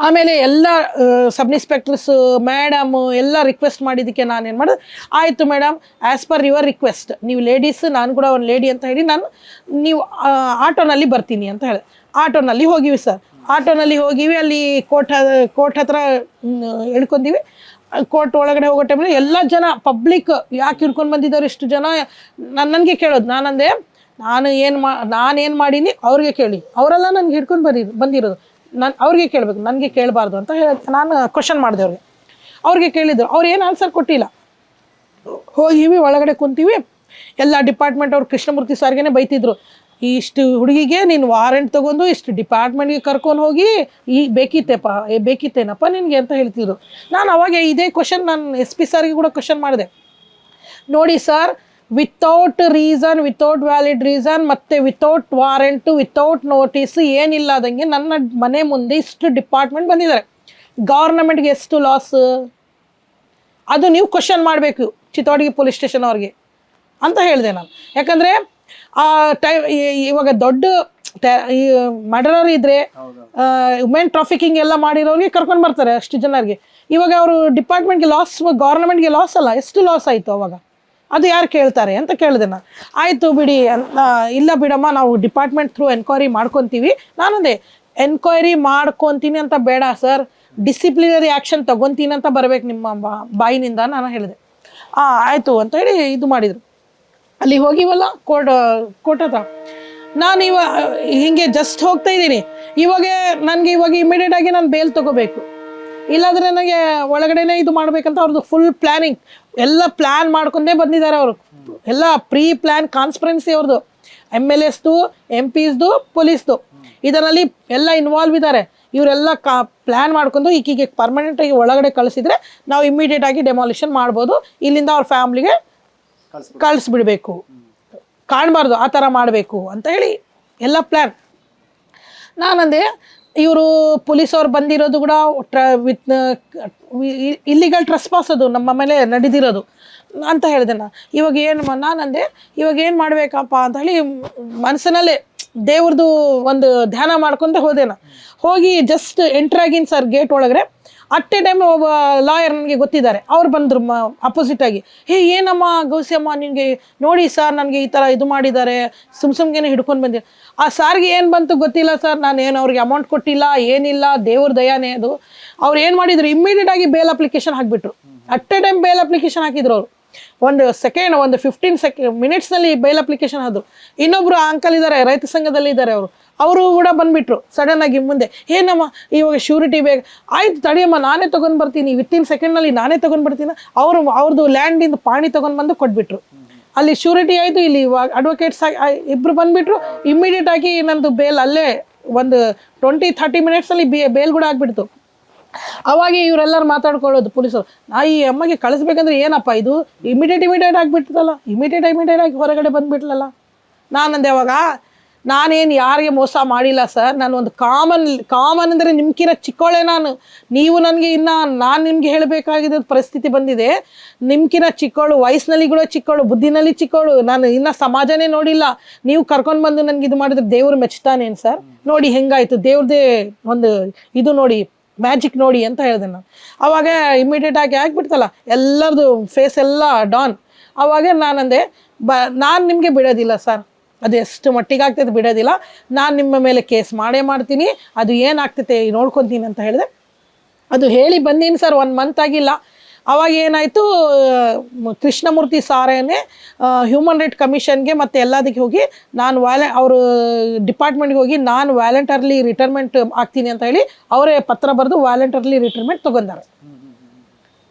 ಆಮೇಲೆ ಎಲ್ಲ ಸಬ್ ಇನ್ಸ್ಪೆಕ್ಟರ್ಸ್ ಮೇಡಮು ಎಲ್ಲ ರಿಕ್ವೆಸ್ಟ್ ಮಾಡಿದ್ದಕ್ಕೆ ನಾನು ಏನು ಮಾಡೋದು, ಆಯಿತು madam, as per your request, ನೀವು ಲೇಡೀಸ್, ನಾನು ಕೂಡ ಒಂದು ಲೇಡಿ ಅಂತ ಹೇಳಿ ನೀವು ಆಟೋನಲ್ಲಿ ಬರ್ತೀನಿ ಅಂತ ಹೇಳಿದೆ. ಆಟೋನಲ್ಲಿ ಹೋಗಿವಿ ಸರ್. ಆಟೋನಲ್ಲಿ ಹೋಗಿವಿ, ಅಲ್ಲಿ ಕೋರ್ಟ್ ಹತ್ರ ಇಳ್ಕೊಂತೀವಿ. ಕೋರ್ಟ್ ಒಳಗಡೆ ಹೋಗೋ ಟೈಮಲ್ಲಿ ಎಲ್ಲ ಜನ ಪಬ್ಲಿಕ್ ಯಾಕೆ ಹಿಡ್ಕೊಂಡು ಬಂದಿದ್ದಾರೆ ಇಷ್ಟು ಜನ ನನಗೆ ಕೇಳೋದು. ನಾನಂದೆ ನಾನೇನು ಮಾಡೀನಿ ಅವ್ರಿಗೆ ಕೇಳಿ, ಅವರೆಲ್ಲ ನನಗೆ ಹಿಡ್ಕೊಂಡು ಬಂದಿರೋದು, ನಾನು ಅವ್ರಿಗೆ ಕೇಳಬೇಕು, ನನಗೆ ಕೇಳಬಾರ್ದು ಅಂತ ನಾನು ಕ್ವಶನ್ ಮಾಡಿದೆ ಅವ್ರಿಗೆ ಕೇಳಿದ್ರು. ಅವ್ರು ಏನು ಆನ್ಸರ್ ಕೊಟ್ಟಿಲ್ಲ. ಹೋಗಿವಿ, ಒಳಗಡೆ ಕುಂತೀವಿ. ಎಲ್ಲ ಡಿಪಾರ್ಟ್ಮೆಂಟ್ ಅವ್ರು ಕೃಷ್ಣಮೂರ್ತಿ ಸಾರ್ಗೆ ಬೈತಿದ್ರು, ಇಷ್ಟು ಹುಡುಗಿಗೆ ನೀನು ವಾರೆಂಟ್ ತೊಗೊಂಡು ಇಷ್ಟು ಡಿಪಾರ್ಟ್ಮೆಂಟ್ಗೆ ಕರ್ಕೊಂಡು ಹೋಗಿ ಬೇಕಿತ್ತೇನಪ್ಪ ನಿನಗೆ ಅಂತ ಹೇಳ್ತಿದ್ರು. ನಾನು ಅವಾಗ ಇದೇ ಕ್ವಶನ್ ನಾನು SP ಸಾರ್ಗೆ ಕೂಡ ಕ್ವಶನ್ ಮಾಡಿದೆ. ನೋಡಿ sir, without reason, without valid reason, ಮತ್ತು ವಿತೌಟ್ ವಾರೆಂಟು, ವಿತೌಟ್ ನೋಟಿಸ್, ಏನಿಲ್ಲದಂಗೆ ನನ್ನ ಮನೆ ಮುಂದೆ ಇಷ್ಟು ಡಿಪಾರ್ಟ್ಮೆಂಟ್ ಬಂದಿದ್ದಾರೆ. ಗೌರ್ನಮೆಂಟ್ಗೆ ಎಷ್ಟು ಲಾಸ್, ಅದು ನೀವು ಕ್ವಶನ್ ಮಾಡಬೇಕು ಚಿತ್ತೋಡ್ಗಿ ಪೊಲೀಸ್ ಸ್ಟೇಷನ್ ಅವ್ರಿಗೆ ಅಂತ ಹೇಳಿದೆ ನಾನು. ಯಾಕಂದರೆ ಆ ಇವಾಗ ದೊಡ್ಡ ಮರ್ಡರರ್ ಇದ್ದರೆ ವುಮೆನ್ ಟ್ರಾಫಿಕಿಂಗ್ ಎಲ್ಲ ಮಾಡಿರೋರಿಗೆ ಕರ್ಕೊಂಡು ಬರ್ತಾರೆ ಅಷ್ಟು ಜನರಿಗೆ. ಇವಾಗ ಅವರು ಡಿಪಾರ್ಟ್ಮೆಂಟ್ಗೆ ಲಾಸ್, ಗೌರ್ನಮೆಂಟ್ಗೆ ಲಾಸ್ ಅಲ್ಲ, ಎಷ್ಟು ಲಾಸ್ ಆಯಿತು ಅವಾಗ, ಅದು ಯಾರು ಕೇಳ್ತಾರೆ ಅಂತ ಕೇಳಿದೆ ನಾನು. ಆಯಿತು ಬಿಡಿ, ಇಲ್ಲ ಬಿಡಮ್ಮ, ನಾವು ಡಿಪಾರ್ಟ್ಮೆಂಟ್ ಥ್ರೂ ಎನ್ಕ್ವೈರಿ ಮಾಡ್ಕೊತೀವಿ. ನಾನಂದೆ ಎನ್ಕ್ವೈರಿ ಮಾಡ್ಕೊತೀನಿ ಅಂತ ಬೇಡ ಸರ್, ಡಿಸಿಪ್ಲಿನರಿ ಆ್ಯಕ್ಷನ್ ತೊಗೊತೀನಿ ಅಂತ ಬರಬೇಕು ನಿಮ್ಮ ಬಾಯಿನಿಂದ ನಾನು ಹೇಳಿದೆ. ಆಯಿತು ಅಂತ ಹೇಳಿ ಇದು ಮಾಡಿದರು. ಅಲ್ಲಿ ಹೋಗಿವಲ್ಲ ಕೋರ್ಟ್ ಹತ್ರ, ನಾನು ಹೀಗೆ ಜಸ್ಟ್ ಹೋಗ್ತಾ ಇದ್ದೀನಿ. ನನಗೆ ಇಮಿಡಿಯೇಟಾಗಿ ನಾನು ಬೇಲ್ ತೊಗೋಬೇಕು, ಇಲ್ಲಾಂದರೆ ನನಗೆ ಒಳಗಡೆನೇ ಇದು ಮಾಡಬೇಕಂತ ಅವ್ರದ್ದು ಫುಲ್ ಪ್ಲ್ಯಾನಿಂಗ್, ಎಲ್ಲ ಪ್ಲ್ಯಾನ್ ಮಾಡ್ಕೊಂಡೇ ಬಂದಿದ್ದಾರೆ ಅವರು. ಎಲ್ಲ ಪ್ರೀ ಪ್ಲ್ಯಾನ್ ಕಾನ್ಸ್ಪರೆನ್ಸಿ ಅವ್ರದ್ದು, MLAಸ್ದು, MPಸ್ದು, ಪೊಲೀಸ್ದು, ಇದರಲ್ಲಿ ಎಲ್ಲ ಇನ್ವಾಲ್ವ್ ಇದ್ದಾರೆ. ಇವರೆಲ್ಲ ಪ್ಲ್ಯಾನ್ ಮಾಡ್ಕೊಂಡು ಈಕಿಗೆ ಪರ್ಮನೆಂಟಾಗಿ ಒಳಗಡೆ ಕಳಿಸಿದ್ರೆ ನಾವು ಇಮಿಡಿಯೇಟಾಗಿ ಡೆಮಾಲಿಷನ್ ಮಾಡ್ಬೋದು, ಇಲ್ಲಿಂದ ಅವ್ರ ಫ್ಯಾಮ್ಲಿಗೆ ಕಳಿಸ್ಬಿಡ್ಬೇಕು, ಕಾಣಬಾರ್ದು, ಆ ಥರ ಮಾಡಬೇಕು ಅಂತ ಹೇಳಿ ಎಲ್ಲ ಪ್ಲ್ಯಾನ್. ನಾನಂದೆ ಇವರು ಪೊಲೀಸವ್ರು ಬಂದಿರೋದು ಕೂಡ ಇಲ್ಲಿಗಲ್ ಟ್ರೆಸ್ಪಾಸ್ ಅದು ನಮ್ಮ ಮೇಲೆ ನಡೆದಿರೋದು ಅಂತ ಹೇಳಿದೆ ನಾನಂದೆ ಇವಾಗ ಏನು ಮಾಡಬೇಕಪ್ಪ ಅಂತ ಹೇಳಿ ಮನಸ್ಸಿನಲ್ಲೇ ದೇವ್ರದ್ದು ಒಂದು ಧ್ಯಾನ ಮಾಡ್ಕೊಂತ ಹೋಗಿ ಜಸ್ಟ್ ಎಂಟ್ರಾಗಿನ್ ಸರ್ ಗೇಟ್ ಒಳಗಡೆ. ಅಟ್ ಎ ಟೈಮ್ ಒಬ್ಬ ಲಾಯರ್ ನನಗೆ ಗೊತ್ತಿದ್ದಾರೆ, ಅವ್ರು ಬಂದರು ಅಪೋಸಿಟಾಗಿ. ಏನಮ್ಮ ಗೌಸಿಯಮ್ಮ, ನಿನಗೆ ನೋಡಿ ಸರ್, ನನಗೆ ಈ ಥರ ಇದು ಮಾಡಿದ್ದಾರೆ, ಸುಮ್ಸುಮ್ಗೆ ಹಿಡ್ಕೊಂಡು ಬಂದಿದ್ದಾರೆ. ಆ ಸಾರ್ಗೆ ಏನು ಬಂತು ಗೊತ್ತಿಲ್ಲ ಸರ್, ನಾನೇನು ಅವ್ರಿಗೆ ಅಮೌಂಟ್ ಕೊಟ್ಟಿಲ್ಲ, ಏನಿಲ್ಲ, ದೇವ್ರ ದಯಾನೇ ಅದು. ಅವ್ರು ಏನು ಮಾಡಿದ್ರು, ಇಮ್ಮಿಡಿಯೇಟಾಗಿ ಬೇಲ್ ಅಪ್ಲಿಕೇಶನ್ ಹಾಕಿಬಿಟ್ರು. At a time bail application ಹಾಕಿದ್ರು ಅವರು. ಒಂದು 15 ಮಿನಿಟ್ಸ್ನಲ್ಲಿ ಬೇಲ್ ಅಪ್ಲಿಕೇಶನ್ ಆದರು. ಇನ್ನೊಬ್ಬರು ಅಂಕಲ್ ಇದ್ದಾರೆ, ರೈತ ಸಂಘದಲ್ಲಿ ಇದ್ದಾರೆ, ಅವರು ಕೂಡ ಬಂದುಬಿಟ್ರು ಸಡನ್ನಾಗಿ ಮುಂದೆ. ಏನಮ್ಮ ಇವಾಗ ಶ್ಯೂರಿಟಿ ಬೇಕು, ಆಯ್ತು ತಡಿಯಮ್ಮ, ನಾನೇ ತೊಗೊಂಡು ಬರ್ತೀನಿ, ವಿತಿನ್ ಸೆಕೆಂಡ್ನಲ್ಲಿ ನಾನೇ ತೊಗೊಂಡು ಬರ್ತೀನಿ. ಅವ್ರದ್ದು ಲ್ಯಾಂಡಿಂದ ಪಾಣಿ ತೊಗೊಂಡು ಬಂದು ಕೊಟ್ಬಿಟ್ರು. ಅಲ್ಲಿ ಶ್ಯೂರಿಟಿ ಆಯಿತು, ಇಲ್ಲಿ ಅಡ್ವೊಕೇಟ್ಸ್ ಇಬ್ಬರು ಬಂದುಬಿಟ್ರು. ಇಮ್ಮಿಡಿಯೇಟಾಗಿ ನಂದು ಬೇಲ್ ಅಲ್ಲೇ ಒಂದು 20-30 ಮಿನಿಟ್ಸಲ್ಲಿ ಬೇಲ್ ಕೂಡ ಆಗಿಬಿಡ್ತು. ಅವಾಗ ಇವರೆಲ್ಲರೂ ಮಾತಾಡ್ಕೊಳ್ಳೋದು ಪೊಲೀಸರು, ಈ ಅಮ್ಮಗೆ ಕಳಿಸ್ಬೇಕಂದ್ರೆ ಏನಪ್ಪ ಇದು, ಇಮಿಡಿಯೇಟ್ ಆಗಿಬಿಡ್ತಲ್ಲ, ಇಮಿಡಿಯೇಟ್ ಆಗಿ ಹೊರಗಡೆ ಬಂದುಬಿಟ್ಲಲ್ಲ. ನಾನಂದೆ ಅವಾಗ, ನಾನೇನು ಯಾರಿಗೆ ಮೋಸ ಮಾಡಿಲ್ಲ ಸರ್, ನಾನು ಒಂದು ಕಾಮನ್ ಅಂದರೆ ನಿಮ್ಗಿಂತ ಚಿಕ್ಕವಳೆ ನೀವು ನನಗೆ ನಾನು ನಿಮಗೆ ಹೇಳಬೇಕಾಗಿದ್ದ ಪರಿಸ್ಥಿತಿ ಬಂದಿದೆ. ನಿಮ್ಗಿಂತ ಚಿಕ್ಕವಳು, ವಯಸ್ಸಿನಲ್ಲಿ ಕೂಡ ಚಿಕ್ಕವಳು, ಬುದ್ಧಿನಲ್ಲಿ ಚಿಕ್ಕವಳು, ನಾನು ಇನ್ನೂ ಸಮಾಜನೇ ನೋಡಿಲ್ಲ. ನೀವು ಕರ್ಕೊಂಡು ಬಂದು ನನಗೆ ಇದು ಮಾಡಿದ್ರೆ ದೇವ್ರು ಮೆಚ್ತಾನೇನು ಸರ್? ನೋಡಿ ಹೆಂಗಾಯಿತು, ದೇವ್ರದೇ ಒಂದು ಇದು ನೋಡಿ, ಮ್ಯಾಜಿಕ್ ನೋಡಿ ಅಂತ ಹೇಳಿದೆ ನಾನು. ಆವಾಗ ಇಮಿಡಿಯೇಟಾಗಿ ಆಗಿಬಿಡ್ತಲ್ಲ, ಎಲ್ಲರದು ಫೇಸ್ ಎಲ್ಲ ಡಾನ್. ಆವಾಗ ನಾನಂದೆ, ನಾನು ನಿಮಗೆ ಬಿಡೋದಿಲ್ಲ ಸರ್, ಅದು ಎಷ್ಟು ಮಟ್ಟಿಗೆ ಆಗ್ತೈತೆ ಬಿಡೋದಿಲ್ಲ, ನಾನು ನಿಮ್ಮ ಮೇಲೆ ಕೇಸ್ ಮಾಡ್ತೀನಿ, ಅದು ಏನಾಗ್ತೈತೆ ನೋಡ್ಕೊತೀನಿ ಅಂತ ಹೇಳಿದೆ. ಅದು ಹೇಳಿ ಬಂದೀನಿ ಸರ್, 1 ಮಂತ್ ಆಗಿಲ್ಲ. ಅವಾಗ ಏನಾಯಿತು, ಕೃಷ್ಣಮೂರ್ತಿ ಸಾರೇನೆ ಹ್ಯೂಮನ್ ರೈಟ್ ಕಮಿಷನ್ಗೆ ಮತ್ತು ಎಲ್ಲದಕ್ಕೆ ಹೋಗಿ ನಾನು ಅವರು ಡಿಪಾರ್ಟ್ಮೆಂಟ್ಗೆ ಹೋಗಿ ನಾನು ವ್ಯಾಲಂಟರ್ಲಿ ರಿಟೈರ್ಮೆಂಟ್ ಆಗ್ತೀನಿ ಅಂತ ಹೇಳಿ ಅವರೇ ಪತ್ರ ಬರೆದು ವ್ಯಾಲಂಟರ್ಲಿ ರಿಟೈರ್ಮೆಂಟ್ ತೊಗೊಂಡಾರೆ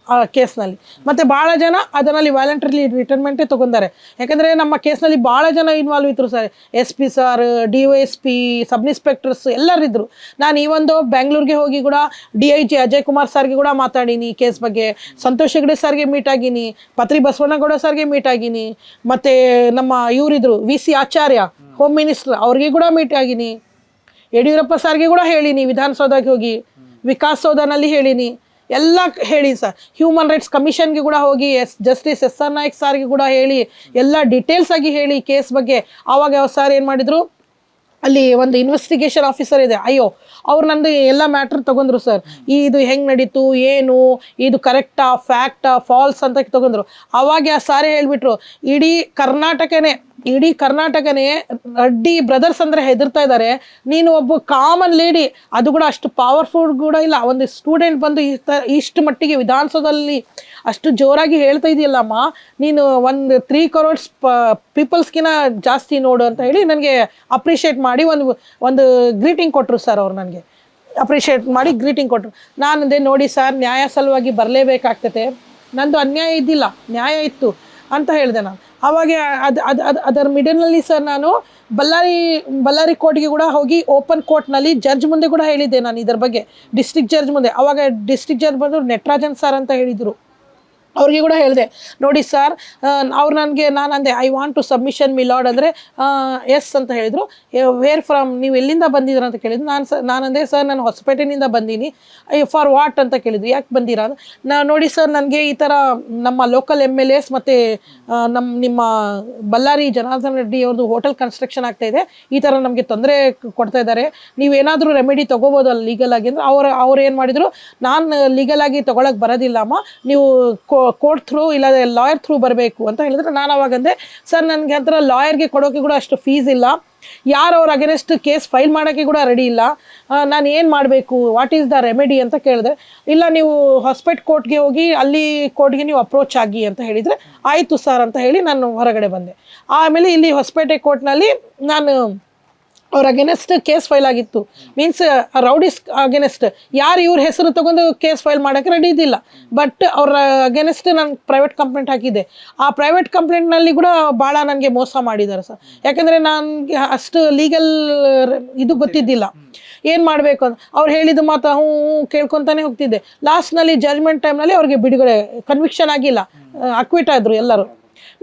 ಆ ಕೇಸ್ನಲ್ಲಿ. ಮತ್ತು ಭಾಳ ಜನ ಅದರಲ್ಲಿ ವ್ಯಾಲಂಟರ್ಲಿ ರಿಟೈರ್ಮೆಂಟೇ ತೊಗೊಂಡಾರೆ. ಯಾಕಂದರೆ ನಮ್ಮ ಕೇಸ್ನಲ್ಲಿ ಭಾಳ ಜನ ಇನ್ವಾಲ್ವ್ ಇದ್ದರು sir, SP sir, DOSP, sub inspectors ಎಲ್ಲರಿದ್ದರು. ನಾನು ಇವೊಂದು ಬೆಂಗಳೂರಿಗೆ ಹೋಗಿ ಕೂಡ DIG ಅಜಯ್ ಕುಮಾರ್ ಸರ್ಗೆ ಕೂಡ ಮಾತಾಡೀನಿ ಈ ಕೇಸ್ ಬಗ್ಗೆ, ಸಂತೋಷ್ ಹೆಗ್ಡೆ ಸರ್ಗೆ ಮೀಟ್ ಆಗೀನಿ, ಪತ್ರಿ ಬಸವನಗೌಡ ಸರ್ಗೆ ಮೀಟ್ ಆಗೀನಿ, ಮತ್ತು ನಮ್ಮ ಇವರಿದ್ರು VC ಆಚಾರ್ಯ ಹೋಮ್ ಮಿನಿಸ್ಟರ್, ಅವ್ರಿಗೆ ಕೂಡ ಮೀಟ್ ಆಗೀನಿ, ಯಡಿಯೂರಪ್ಪ ಸರ್ಗೆ ಕೂಡ ಹೇಳೀನಿ, ವಿಧಾನಸೌಧಕ್ಕೆ ಹೋಗಿ ವಿಕಾಸ್ ಸೌಧನಲ್ಲಿ ಹೇಳೀನಿ, ಎಲ್ಲ ಹೇಳಿ ಸರ್. ಹ್ಯೂಮನ್ ರೈಟ್ಸ್ ಕಮಿಷನ್ಗೆ ಕೂಡ ಹೋಗಿ ಜಸ್ಟಿಸ್ SR ನಾಯಕ್ ಸಾರ್ಗೆ ಕೂಡ ಹೇಳಿ ಎಲ್ಲ ಡೀಟೇಲ್ಸ್ ಆಗಿ ಹೇಳಿ ಕೇಸ್ ಬಗ್ಗೆ. ಆವಾಗ ಸರ್ ಏನು ಮಾಡಿದರು, ಅಲ್ಲಿ ಒಂದು ಇನ್ವೆಸ್ಟಿಗೇಷನ್ ಆಫೀಸರ್ ಇದೆ ಅವ್ರು ನಂದು ಎಲ್ಲ ಮ್ಯಾಟ್ರ್ ತೊಗೊಂಡ್ರು ಸರ್. ಇದು ಹೆಂಗೆ ನಡೀತು, ಏನು ಇದು ಕರೆಕ್ಟಾ ಫ್ಯಾಕ್ಟಾ ಫಾಲ್ಸ್ ಅಂತ ತೊಗೊಂಡ್ರು. ಅವಾಗ ಆ ಸಾರೇ ಹೇಳ್ಬಿಟ್ರು, ಇಡೀ ಕರ್ನಾಟಕನೇ ರೆಡ್ಡಿ ಬ್ರದರ್ಸ್ ಅಂದರೆ ಹೆದರ್ತಾ ಇದ್ದಾರೆ, ನೀನು ಒಬ್ಬ ಕಾಮನ್ ಲೇಡಿ, ಅದು ಕೂಡ ಅಷ್ಟು ಪವರ್ಫುಲ್ ಕೂಡ ಇಲ್ಲ, ಒಂದು ಸ್ಟೂಡೆಂಟ್ ಬಂದು ಇಷ್ಟು ಮಟ್ಟಿಗೆ ವಿಧಾನಸೌಧದಲ್ಲಿ ಅಷ್ಟು ಜೋರಾಗಿ ಹೇಳ್ತಾ ಇದೆಯಲ್ಲಮ್ಮ, ನೀನು ಒಂದು 3 crores ಪೀಪಲ್ಸ್ಗಿನ ಜಾಸ್ತಿ ನೋಡು ಅಂತ ಹೇಳಿ ನನಗೆ ಅಪ್ರಿಷಿಯೇಟ್ ಮಾಡಿ ಒಂದು ಗ್ರೀಟಿಂಗ್ ಕೊಟ್ಟರು ಸರ್. ಅವ್ರು ನನಗೆ ಅಪ್ರಿಷಿಯೇಟ್ ಮಾಡಿ ಗ್ರೀಟಿಂಗ್ ಕೊಟ್ಟರು. ನಾನಂದೆ, ನೋಡಿ ಸರ್, ನ್ಯಾಯ ಸಲುವಾಗಿ ಬರಲೇಬೇಕಾಗ್ತದೆ, ನಂದು ಅನ್ಯಾಯ ಇದ್ದಿಲ್ಲ, ನ್ಯಾಯ ಇತ್ತು ಅಂತ ಹೇಳಿದೆ ನಾನು. ಆವಾಗ ಅದರ ಮಿಡಲ್ನಲ್ಲಿ ಸರ್ ನಾನು ಬಳ್ಳಾರಿ ಕೋರ್ಟ್ಗೆ ಕೂಡ ಹೋಗಿ ಓಪನ್ ಕೋರ್ಟ್ನಲ್ಲಿ ಜಡ್ಜ್ ಮುಂದೆ ಕೂಡ ಹೇಳಿದ್ದೆ ನಾನು ಇದರ ಬಗ್ಗೆ, ಡಿಸ್ಟ್ರಿಕ್ಟ್ ಜಡ್ಜ್ ಮುಂದೆ. ಆವಾಗ ಡಿಸ್ಟ್ರಿಕ್ಟ್ ಜಡ್ಜ್ ಬಂದು ನಟರಾಜನ್ ಸರ್ ಅಂತ ಹೇಳಿದರು. ಅವ್ರಿಗೆ ಕೂಡ ಹೇಳಿದೆ, ನೋಡಿ ಸರ್, ಅವ್ರು ನನಗೆ ನಾನು ಅಂದೆ ಐ ವಾಂಟ್ ಟು ಸಬ್ಮಿಷನ್ ಮಿಲಾರ್ಡ್ ಅಂದರೆ ಎಸ್ ಅಂತ ಹೇಳಿದರು. ವೇರ್ ಫ್ರಮ್, ನೀವು ಎಲ್ಲಿಂದ ಬಂದಿದ್ದೀರ ಅಂತ ಕೇಳಿದ್ರು. ನಾನು ಅಂದೆ, ಸರ್ ನಾನು ಹೊಸಪೇಟೆನಿಂದ ಬಂದೀನಿ. ಫಾರ್ ವಾಟ್ ಅಂತ ಕೇಳಿದ್ರು, ಯಾಕೆ ಬಂದಿರಾ? ನೋಡಿ ಸರ್, ನನಗೆ ಈ ಥರ ನಮ್ಮ ಲೋಕಲ್ MLAs ಮತ್ತು ನಿಮ್ಮ ಬಳ್ಳಾರಿ ಜನಾರ್ದನ್ ರೆಡ್ಡಿ ಅವ್ರದ್ದು ಹೋಟೆಲ್ ಕನ್ಸ್ಟ್ರಕ್ಷನ್ ಆಗ್ತಾಯಿದೆ, ಈ ಥರ ನಮಗೆ ತೊಂದರೆ ಕೊಡ್ತಾ ಇದ್ದಾರೆ, ನೀವೇನಾದರೂ ರೆಮಿಡಿ ತೊಗೋಬೋದಲ್ಲ ಲೀಗಲ್ ಆಗಿ ಅಂದರೆ ಅವ್ರು ಏನು ಮಾಡಿದರು, ನಾನು ಲೀಗಲ್ ಆಗಿ ತೊಗೊಳಕ್ಕೆ ಬರೋದಿಲ್ಲಮ್ಮ, ನೀವು ಕೋರ್ಟ್ ಥ್ರೂ ಇಲ್ಲ ಲಾಯರ್ ಥ್ರೂ ಬರಬೇಕು ಅಂತ ಹೇಳಿದ್ರೆ. ನಾನು ಅವಾಗಂದೆ, ಸರ್ ನನಗೆ ಆ ಥರ ಲಾಯರ್ಗೆ ಕೊಡೋಕ್ಕೆ ಕೂಡ ಅಷ್ಟು ಫೀಸ್ ಇಲ್ಲ, ಯಾರು ಅವ್ರ ಅಗೇನೆಸ್ಟ್ ಕೇಸ್ ಫೈಲ್ ಮಾಡೋಕ್ಕೆ ಕೂಡ ರೆಡಿ ಇಲ್ಲ, ನಾನು ಏನು ಮಾಡಬೇಕು, ವಾಟ್ ಈಸ್ ದ ರೆಮಿಡಿ ಅಂತ ಕೇಳಿದೆ. ಇಲ್ಲ, ನೀವು ಹೊಸಪೇಟೆ ಕೋರ್ಟ್ಗೆ ಹೋಗಿ ಅಲ್ಲಿ ಕೋರ್ಟ್ಗೆ ನೀವು ಅಪ್ರೋಚ್ ಆಗಿ ಅಂತ ಹೇಳಿದರೆ ಆಯಿತು ಸರ್ ಅಂತ ಹೇಳಿ ನಾನು ಹೊರಗಡೆ ಬಂದೆ. ಆಮೇಲೆ ಇಲ್ಲಿ ಹೊಸಪೇಟೆ ಕೋರ್ಟ್ನಲ್ಲಿ ನಾನು ಅವ್ರ ಅಗೇನೆಸ್ಟ್ ಕೇಸ್ ಫೈಲ್ ಆಗಿತ್ತು, ಮೀನ್ಸ್ ರೌಡೀಸ್ ಅಗೇನೆಸ್ಟ್ ಯಾರು ಇವ್ರ ಹೆಸರು ತೊಗೊಂಡು ಕೇಸ್ ಫೈಲ್ ಮಾಡೋಕ್ಕೆ ರೆಡಿ ಇದ್ದಿಲ್ಲ. ಬಟ್ ಅವ್ರ ಅಗೇನೆಸ್ಟ್ ನಾನು ಪ್ರೈವೇಟ್ ಕಂಪ್ಲೇಂಟ್ ಹಾಕಿದ್ದೆ. ಆ ಪ್ರೈವೇಟ್ ಕಂಪ್ಲೇಂಟ್ನಲ್ಲಿ ಕೂಡ ಭಾಳ ನನಗೆ ಮೋಸ ಮಾಡಿದ್ದಾರೆ ಸರ್. ಯಾಕೆಂದರೆ ನನಗೆ ಅಷ್ಟು ಲೀಗಲ್ ಇದು ಗೊತ್ತಿದ್ದಿಲ್ಲ, ಏನು ಮಾಡಬೇಕು ಅಂತ. ಅವ್ರು ಹೇಳಿದ ಮಾತು ಕೇಳ್ಕೊತಾನೆ ಹೋಗ್ತಿದ್ದೆ. ಲಾಸ್ಟ್ನಲ್ಲಿ ಜಜ್ಮೆಂಟ್ ಟೈಮ್ನಲ್ಲಿ ಅವ್ರಿಗೆ ಬಿಡುಗಡೆ, ಕನ್ವಿಕ್ಷನ್ ಆಗಿಲ್ಲ, ಅಕ್ವಿಟ್ ಆದರು ಎಲ್ಲರೂ.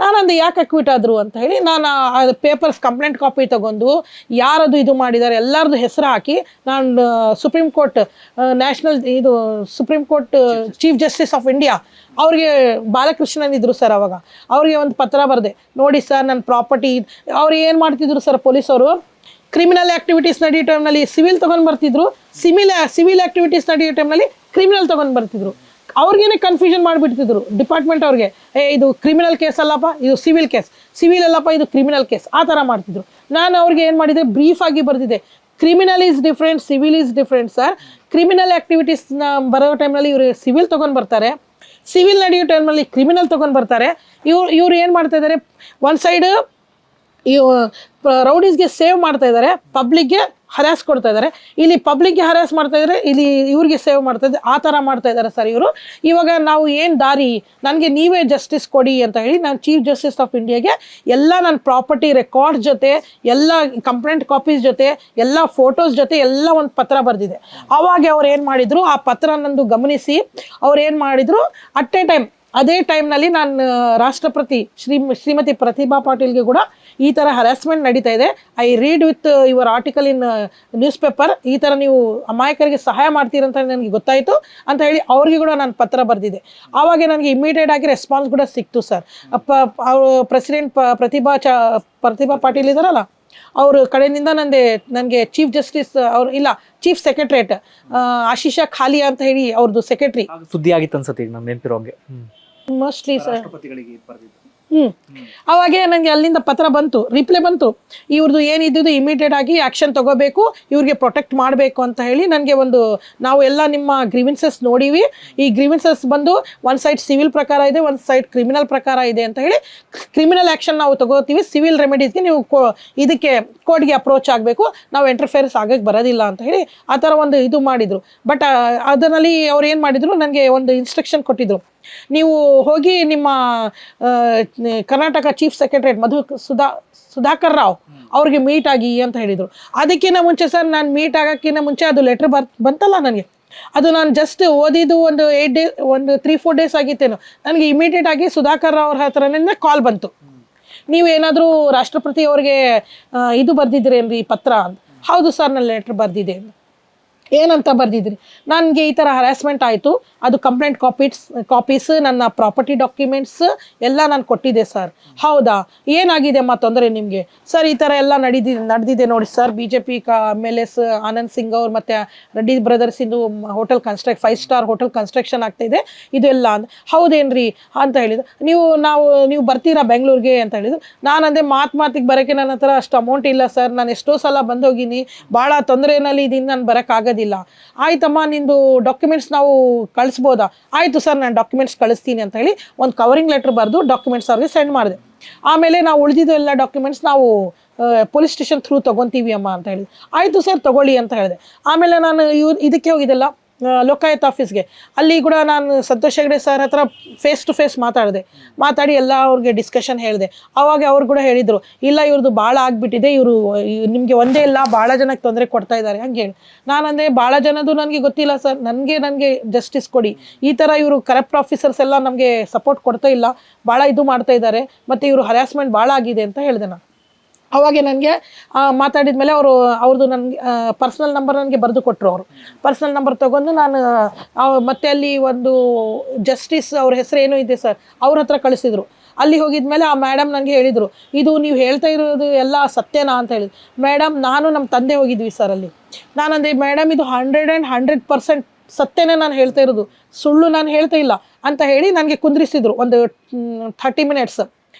ನಾನಂದು ಯಾಕೆ ಅಕ್ವಿಟ್ ಆದರು ಅಂತ ಹೇಳಿ ನಾನು ಅದು ಪೇಪರ್ಸ್ ಕಂಪ್ಲೇಂಟ್ ಕಾಪಿ ತೊಗೊಂಡು ಯಾರದು ಇದು ಮಾಡಿದ್ದಾರೆ ಎಲ್ಲರದ್ದು ಹೆಸರು ಹಾಕಿ ನಾನು supreme court supreme court chief justice of India ಅವ್ರಿಗೆ ಬಾಲಕೃಷ್ಣನ್ ಇದ್ದರು ಸರ್, ಅವಾಗ ಅವ್ರಿಗೆ ಒಂದು ಪತ್ರ ಬರೆದೆ. ನೋಡಿ ಸರ್, ನನ್ನ ಪ್ರಾಪರ್ಟಿ ಅವ್ರು ಏನು ಮಾಡ್ತಿದ್ರು ಸರ್, ಪೊಲೀಸವರು ಕ್ರಿಮಿನಲ್ ಆ್ಯಕ್ಟಿವಿಟೀಸ್ ನಡೆಯೋ ಟೈಮ್ನಲ್ಲಿ ಸಿವಿಲ್ ತೊಗೊಂಡು ಬರ್ತಿದ್ರು, ಸಿವಿಲ್ ಆ್ಯಕ್ಟಿವಿಟೀಸ್ ನಡೆಯೋ ಟೈಮ್ನಲ್ಲಿ ಕ್ರಿಮಿನಲ್ ತೊಗೊಂಡು ಬರ್ತಿದ್ರು. ಅವ್ರಿಗೇನೆ ಕನ್ಫ್ಯೂಷನ್ ಮಾಡಿಬಿಡ್ತಿದ್ರು ಡಿಪಾರ್ಟ್ಮೆಂಟ್ ಅವ್ರಿಗೆ, ಇದು ಕ್ರಿಮಿನಲ್ ಕೇಸ್ ಅಲ್ಲಪ್ಪ, ಇದು ಸಿವಿಲ್ ಅಲ್ಲಪ್ಪ, ಇದು ಕ್ರಿಮಿನಲ್ ಕೇಸ್, ಆ ಥರ ಮಾಡ್ತಿದ್ರು. ನಾನು ಅವ್ರಿಗೆ ಏನು ಮಾಡಿದೆ, ಬ್ರೀಫ್ ಆಗಿ ಬರೆದಿದ್ದೆ, criminal is different, civil is different sir. Criminal ಆ್ಯಕ್ಟಿವಿಟೀಸ್ನ ಬರೋ ಟೈಮ್ನಲ್ಲಿ ಇವರು ಸಿವಿಲ್ ತೊಗೊಂಡು ಬರ್ತಾರೆ, ಸಿವಿಲ್ ನಡೆಯೋ ಟೈಮ್ನಲ್ಲಿ ಕ್ರಿಮಿನಲ್ ತೊಗೊಂಡು ಬರ್ತಾರೆ. ಇವ್ರು ಏನು ಮಾಡ್ತಾ ಇದ್ದಾರೆ, ಒಂದು ಸೈಡ್ ರೌಡೀಸ್ಗೆ ಸೇವ್ ಮಾಡ್ತಾ ಇದ್ದಾರೆ, ಪಬ್ಲಿಕ್ಗೆ ಹರಾಸ್ ಕೊಡ್ತಾ ಇದ್ದಾರೆ. ಇಲ್ಲಿ ಪಬ್ಲಿಕ್ಗೆ ಹರಾಸ್ ಮಾಡ್ತಾ ಇದ್ದಾರೆ, ಇಲ್ಲಿ ಇವ್ರಿಗೆ ಸೇವ್ ಮಾಡ್ತಾ ಇದ್ದಾರೆ, ಆ ಥರ ಮಾಡ್ತಾ ಇದ್ದಾರೆ ಸರ್ ಇವರು. ಇವಾಗ ನಾವು ಏನು ದಾರಿ, ನನಗೆ ನೀವೇ ಜಸ್ಟಿಸ್ ಕೊಡಿ ಅಂತ ಹೇಳಿ ನಾನು ಚೀಫ್ ಜಸ್ಟಿಸ್ ಆಫ್ ಇಂಡಿಯಾಗೆ ಎಲ್ಲ ನನ್ನ ಪ್ರಾಪರ್ಟಿ ರೆಕಾರ್ಡ್ಸ್ ಜೊತೆ, ಎಲ್ಲ ಕಂಪ್ಲೇಂಟ್ ಕಾಪೀಸ್ ಜೊತೆ, ಎಲ್ಲ ಫೋಟೋಸ್ ಜೊತೆ ಎಲ್ಲ ಒಂದು ಪತ್ರ ಬರೆದಿದೆ. ಆವಾಗ ಅವ್ರು ಏನು ಮಾಡಿದರು, ಆ ಪತ್ರ ನಂದು ಗಮನಿಸಿ ಅವ್ರು ಏನು ಮಾಡಿದರು, ಅದೇ ಟೈಮ್ನಲ್ಲಿ ನಾನು ರಾಷ್ಟ್ರಪತಿ ಶ್ರೀಮತಿ ಪ್ರತಿಭಾ ಪಾಟೀಲ್ಗೆ ಕೂಡ ಈ ಥರ ಹರಾಸ್ಮೆಂಟ್ ನಡೀತಾ ಇದೆ, I read with your article in news paper, ಈ ಥರ ನೀವು ಅಮಾಯಕರಿಗೆ ಸಹಾಯ ಮಾಡ್ತೀರಂತ ನನಗೆ ಗೊತ್ತಾಯಿತು ಅಂತ ಹೇಳಿ ಅವ್ರಿಗೆ ಕೂಡ ನಾನು ಪತ್ರ ಬರೆದಿದ್ದೆ. ಆವಾಗ ನನಗೆ ಇಮಿಡಿಯೇಟ್ ಆಗಿ ರೆಸ್ಪಾನ್ಸ್ ಕೂಡ ಸಿಕ್ತು ಸರ್. ಅವರು ಪ್ರೆಸಿಡೆಂಟ್ ಪ್ರತಿಭಾ ಪಾಟೀಲ್ ಇದ್ದಾರಲ್ಲ, ಅವ್ರ ಕಡೆಯಿಂದ ನನಗೆ ಚೀಫ್ ಜಸ್ಟಿಸ್ ಚೀಫ್ ಸೆಕ್ರೆಟ್ರೇಟ್ ಆಶೀಶಾ ಖಾಲಿಯಾ ಅಂತ ಹೇಳಿ ಅವ್ರದ್ದು ಸೆಕ್ರೆಟ್ರಿ ಸುದ್ದಿ ಆಗಿತ್ತು ಅನ್ಸುತ್ತೆ, ಈಗ ನಾನು ನೆನಪಿರೋಂಗೆ ಮೋಸ್ಟ್ಲಿ ಸರ್. ಅವಾಗೆ ನನಗೆ ಅಲ್ಲಿಂದ ಪತ್ರ ಬಂತು, ರಿಪ್ಲೈ ಬಂತು, ಇವ್ರದ್ದು ಏನಿದ್ದು ಇಮಿಡಿಯೇಟ್ ಆಗಿ ಆ್ಯಕ್ಷನ್ ತಗೋಬೇಕು, ಇವ್ರಿಗೆ ಪ್ರೊಟೆಕ್ಟ್ ಮಾಡಬೇಕು ಅಂತ ಹೇಳಿ. ನನಗೆ ನಾವು ಎಲ್ಲ ನಿಮ್ಮ ಗ್ರೀವೆನ್ಸಸ್ ನೋಡಿವಿ, ಈ ಗ್ರೀವೆನ್ಸಸ್ ಬಂದು ಒಂದು ಸೈಡ್ ಸಿವಿಲ್ ಪ್ರಕಾರ ಇದೆ, ಒಂದು ಸೈಡ್ ಕ್ರಿಮಿನಲ್ ಪ್ರಕಾರ ಇದೆ ಅಂತ ಹೇಳಿ, ಕ್ರಿಮಿನಲ್ ಆ್ಯಕ್ಷನ್ ನಾವು ತಗೋತೀವಿ, ಸಿವಿಲ್ ರೆಮಿಡೀಸ್ಗೆ ನೀವು ಇದಕ್ಕೆ ಕೋರ್ಟ್ಗೆ ಅಪ್ರೋಚ್ ಆಗಬೇಕು, ನಾವು ಇಂಟರ್ಫಿಯರೆನ್ಸ್ ಆಗಕ್ಕೆ ಬರೋದಿಲ್ಲ ಅಂತ ಹೇಳಿ ಆ ಥರ ಒಂದು ಇದು ಮಾಡಿದರು. ಬಟ್ ಅದರಲ್ಲಿ ಅವ್ರು ಏನು ಮಾಡಿದರು, ನನಗೆ ಒಂದು ಇನ್ಸ್ಟ್ರಕ್ಷನ್ ಕೊಟ್ಟಿದ್ರು, ನೀವು ಹೋಗಿ ನಿಮ್ಮ ಕರ್ನಾಟಕ ಚೀಫ್ ಸೆಕ್ರೆಟರೇಟ್ ಸುಧಾಕರ್ ರಾವ್ ಅವ್ರಿಗೆ ಮೀಟ್ ಆಗಿ ಅಂತ ಹೇಳಿದರು. ಅದಕ್ಕಿಂತ ಮುಂಚೆ ಸರ್, ನಾನು ಮೀಟ್ ಆಗೋಕ್ಕಿಂತ ಮುಂಚೆ ಅದು ಲೆಟ್ರ್ ಬಂತಲ್ಲ ನನಗೆ, ಅದು ನಾನು ಜಸ್ಟ್ ಓದಿದ್ದು ಒಂದು 8 days, ಒಂದು 3-4 days ಆಗಿತ್ತೇನು, ನನಗೆ ಇಮಿಡಿಯೇಟ್ ಆಗಿ ಸುಧಾಕರ್ ರಾವ್ ಅವ್ರ ಹತ್ರನೇ ಕಾಲ್ ಬಂತು, ನೀವು ಏನಾದರೂ ರಾಷ್ಟ್ರಪತಿ ಅವ್ರಿಗೆ ಇದು ಬರೆದಿದ್ದೀರೇನ್ರಿ ಪತ್ರ ಅಂತ. ಹೌದು ಸರ್, ನಾನು ಲೆಟ್ರ್ ಬರೆದಿದ್ದೆ. ಏನಂತ ಬರ್ದಿದ್ರಿ, ನನಗೆ ಈ ಥರ ಹರಾಸ್ಮೆಂಟ್ ಆಯಿತು, ಅದು ಕಂಪ್ಲೇಂಟ್ ಕಾಪೀಸ್ ನನ್ನ ಪ್ರಾಪರ್ಟಿ ಡಾಕ್ಯುಮೆಂಟ್ಸ್ ಎಲ್ಲ ನಾನು ಕೊಟ್ಟಿದ್ದೆ ಸರ್. ಹೌದಾ, ಏನಾಗಿದೆ ಅಮ್ಮ ತೊಂದರೆ ನಿಮಗೆ? ಸರ್ ಈ ಥರ ಎಲ್ಲ ನಡೆದಿದೆ ನೋಡಿ sir, BJP MLS Anand Singh ಅವ್ರು ಮತ್ತು ರೆಡ್ಡಿ ಬ್ರದರ್ಸಿಂದು ಹೋಟೆಲ್ 5 ಸ್ಟಾರ್ ಹೋಟೆಲ್ ಕನ್ಸ್ಟ್ರಕ್ಷನ್ ಆಗ್ತಾಯಿದೆ ಇದೆಲ್ಲ. ಹೌದೇನ್ರಿ ಅಂತ ಹೇಳಿದ್ರು. ನೀವು ಬರ್ತೀರಾ ಬೆಂಗಳೂರಿಗೆ ಅಂತ ಹೇಳಿದ್ರು. ನಾನು ಅಂದೆ ಮಾತಿಗೆ ಬರೋಕ್ಕೆ ನನ್ನ ಹತ್ರ ಅಷ್ಟು ಅಮೌಂಟ್ ಇಲ್ಲ ಸರ್, ನಾನು ಎಷ್ಟೋ ಸಲ ಬಂದೋಗಿನಿ, ಭಾಳ ತೊಂದರೆಯಲ್ಲಿ ಇದೀನಿ, ನಾನು ಬರೋಕ್ಕಾಗೋದಿಲ್ಲ. ಆಯ್ತಮ್ಮ, ನಿಂದು ಡಾಕ್ಯುಮೆಂಟ್ಸ್ ನಾವು ಕಳಿಸ್ಬೋದಾ? ಆಯಿತು ಸರ್, ನಾನು ಡಾಕ್ಯುಮೆಂಟ್ಸ್ ಕಳಿಸ್ತೀನಿ ಅಂತ ಹೇಳಿ ಒಂದು ಕವರಿಂಗ್ ಲೆಟ್ರ್ ಬರೆದು ಡಾಕ್ಯುಮೆಂಟ್ಸ್ ಅವ್ರಿಗೆ ಸೆಂಡ್ ಮಾಡಿದೆ. ಆಮೇಲೆ ನಾವು ಉಳಿದಿದ್ದು ಎಲ್ಲ ಡಾಕ್ಯುಮೆಂಟ್ಸ್ ನಾವು ಪೊಲೀಸ್ ಸ್ಟೇಷನ್ ಥ್ರೂ ತೊಗೊತೀವಿ ಅಮ್ಮ ಅಂತ ಹೇಳಿದ್ರು. ಆಯಿತು ಸರ್ ತೊಗೊಳ್ಳಿ ಅಂತ ಹೇಳಿದೆ. ಆಮೇಲೆ ನಾನು ಇದಕ್ಕೆ ಹೋಗಿದ್ದೆಲ್ಲ ಲೋಕಾಯುಕ್ತ ಆಫೀಸ್ಗೆ, ಅಲ್ಲಿ ಕೂಡ ನಾನು ಸಂತೋಷ್ ಹೆಗ್ಡೆ ಸರ್ ಹತ್ರ ಫೇಸ್ ಟು ಫೇಸ್ ಮಾತಾಡಿ ಎಲ್ಲ ಅವ್ರಿಗೆ ಡಿಸ್ಕಷನ್ ಹೇಳಿದೆ. ಆವಾಗ ಅವ್ರು ಕೂಡ ಹೇಳಿದರು, ಇಲ್ಲ ಇವ್ರದ್ದು ಭಾಳ ಆಗಿಬಿಟ್ಟಿದೆ, ಇವರು ನಿಮಗೆ ಒಂದೇ ಇಲ್ಲ ಭಾಳ ಜನಕ್ಕೆ ತೊಂದರೆ ಕೊಡ್ತಾ ಇದ್ದಾರೆ ಹಂಗೆ ಹೇಳಿ. ನಾನಂದರೆ ಭಾಳ ಜನದ್ದು ನನಗೆ ಗೊತ್ತಿಲ್ಲ ಸರ್, ನನಗೆ ಜಸ್ಟಿಸ್ ಕೊಡಿ, ಈ ಥರ ಇವರು ಕರಪ್ಟ್ ಆಫೀಸರ್ಸ್ ಎಲ್ಲ ನಮಗೆ ಸಪೋರ್ಟ್ ಕೊಡ್ತಾ ಇಲ್ಲ, ಭಾಳ ಇದು ಮಾಡ್ತಾ ಇದ್ದಾರೆ, ಮತ್ತು ಇವರು ಹರಾಸ್ಮೆಂಟ್ ಭಾಳ ಆಗಿದೆ ಅಂತ ಹೇಳಿದೆ ನಾನು. ಅವಾಗೆ ನನಗೆ ಮಾತಾಡಿದ ಮೇಲೆ ಅವ್ರದ್ದು ನನಗೆ ಪರ್ಸ್ನಲ್ ನಂಬರ್ ನನಗೆ ಬರೆದು ಕೊಟ್ಟರು. ಅವರು ಪರ್ಸ್ನಲ್ ನಂಬರ್ ತೊಗೊಂಡು ನಾನು ಮತ್ತೆ ಅಲ್ಲಿ ಒಂದು ಜಸ್ಟಿಸ್ ಅವ್ರ ಹೆಸರು ಏನೂ ಇದೆ ಸರ್, ಅವ್ರ ಹತ್ರ ಕಳಿಸಿದ್ರು. ಅಲ್ಲಿ ಹೋಗಿದ ಮೇಲೆ ಆ ಮೇಡಮ್ ನನಗೆ ಹೇಳಿದರು, ಇದು ನೀವು ಹೇಳ್ತಾ ಇರೋದು ಎಲ್ಲ ಸತ್ಯನಾ ಅಂತ ಹೇಳಿದ್ರು. ಮೇಡಮ್, ನಾನು ನಮ್ಮ ತಂದೆ ಹೋಗಿದ್ವಿ ಸರ್ ಅಲ್ಲಿ. ನಾನಂದೆ ಮೇಡಮ್, ಇದು 100% ಸತ್ಯನೇ ನಾನು ಹೇಳ್ತಾ ಇರೋದು, ಸುಳ್ಳು ನಾನು ಹೇಳ್ತಾ ಇಲ್ಲ ಅಂತ ಹೇಳಿ ನನಗೆ ಕುಂದ್ರಿಸಿದ್ರು ಒಂದು 30 ಮಿನಿಟ್ಸ್.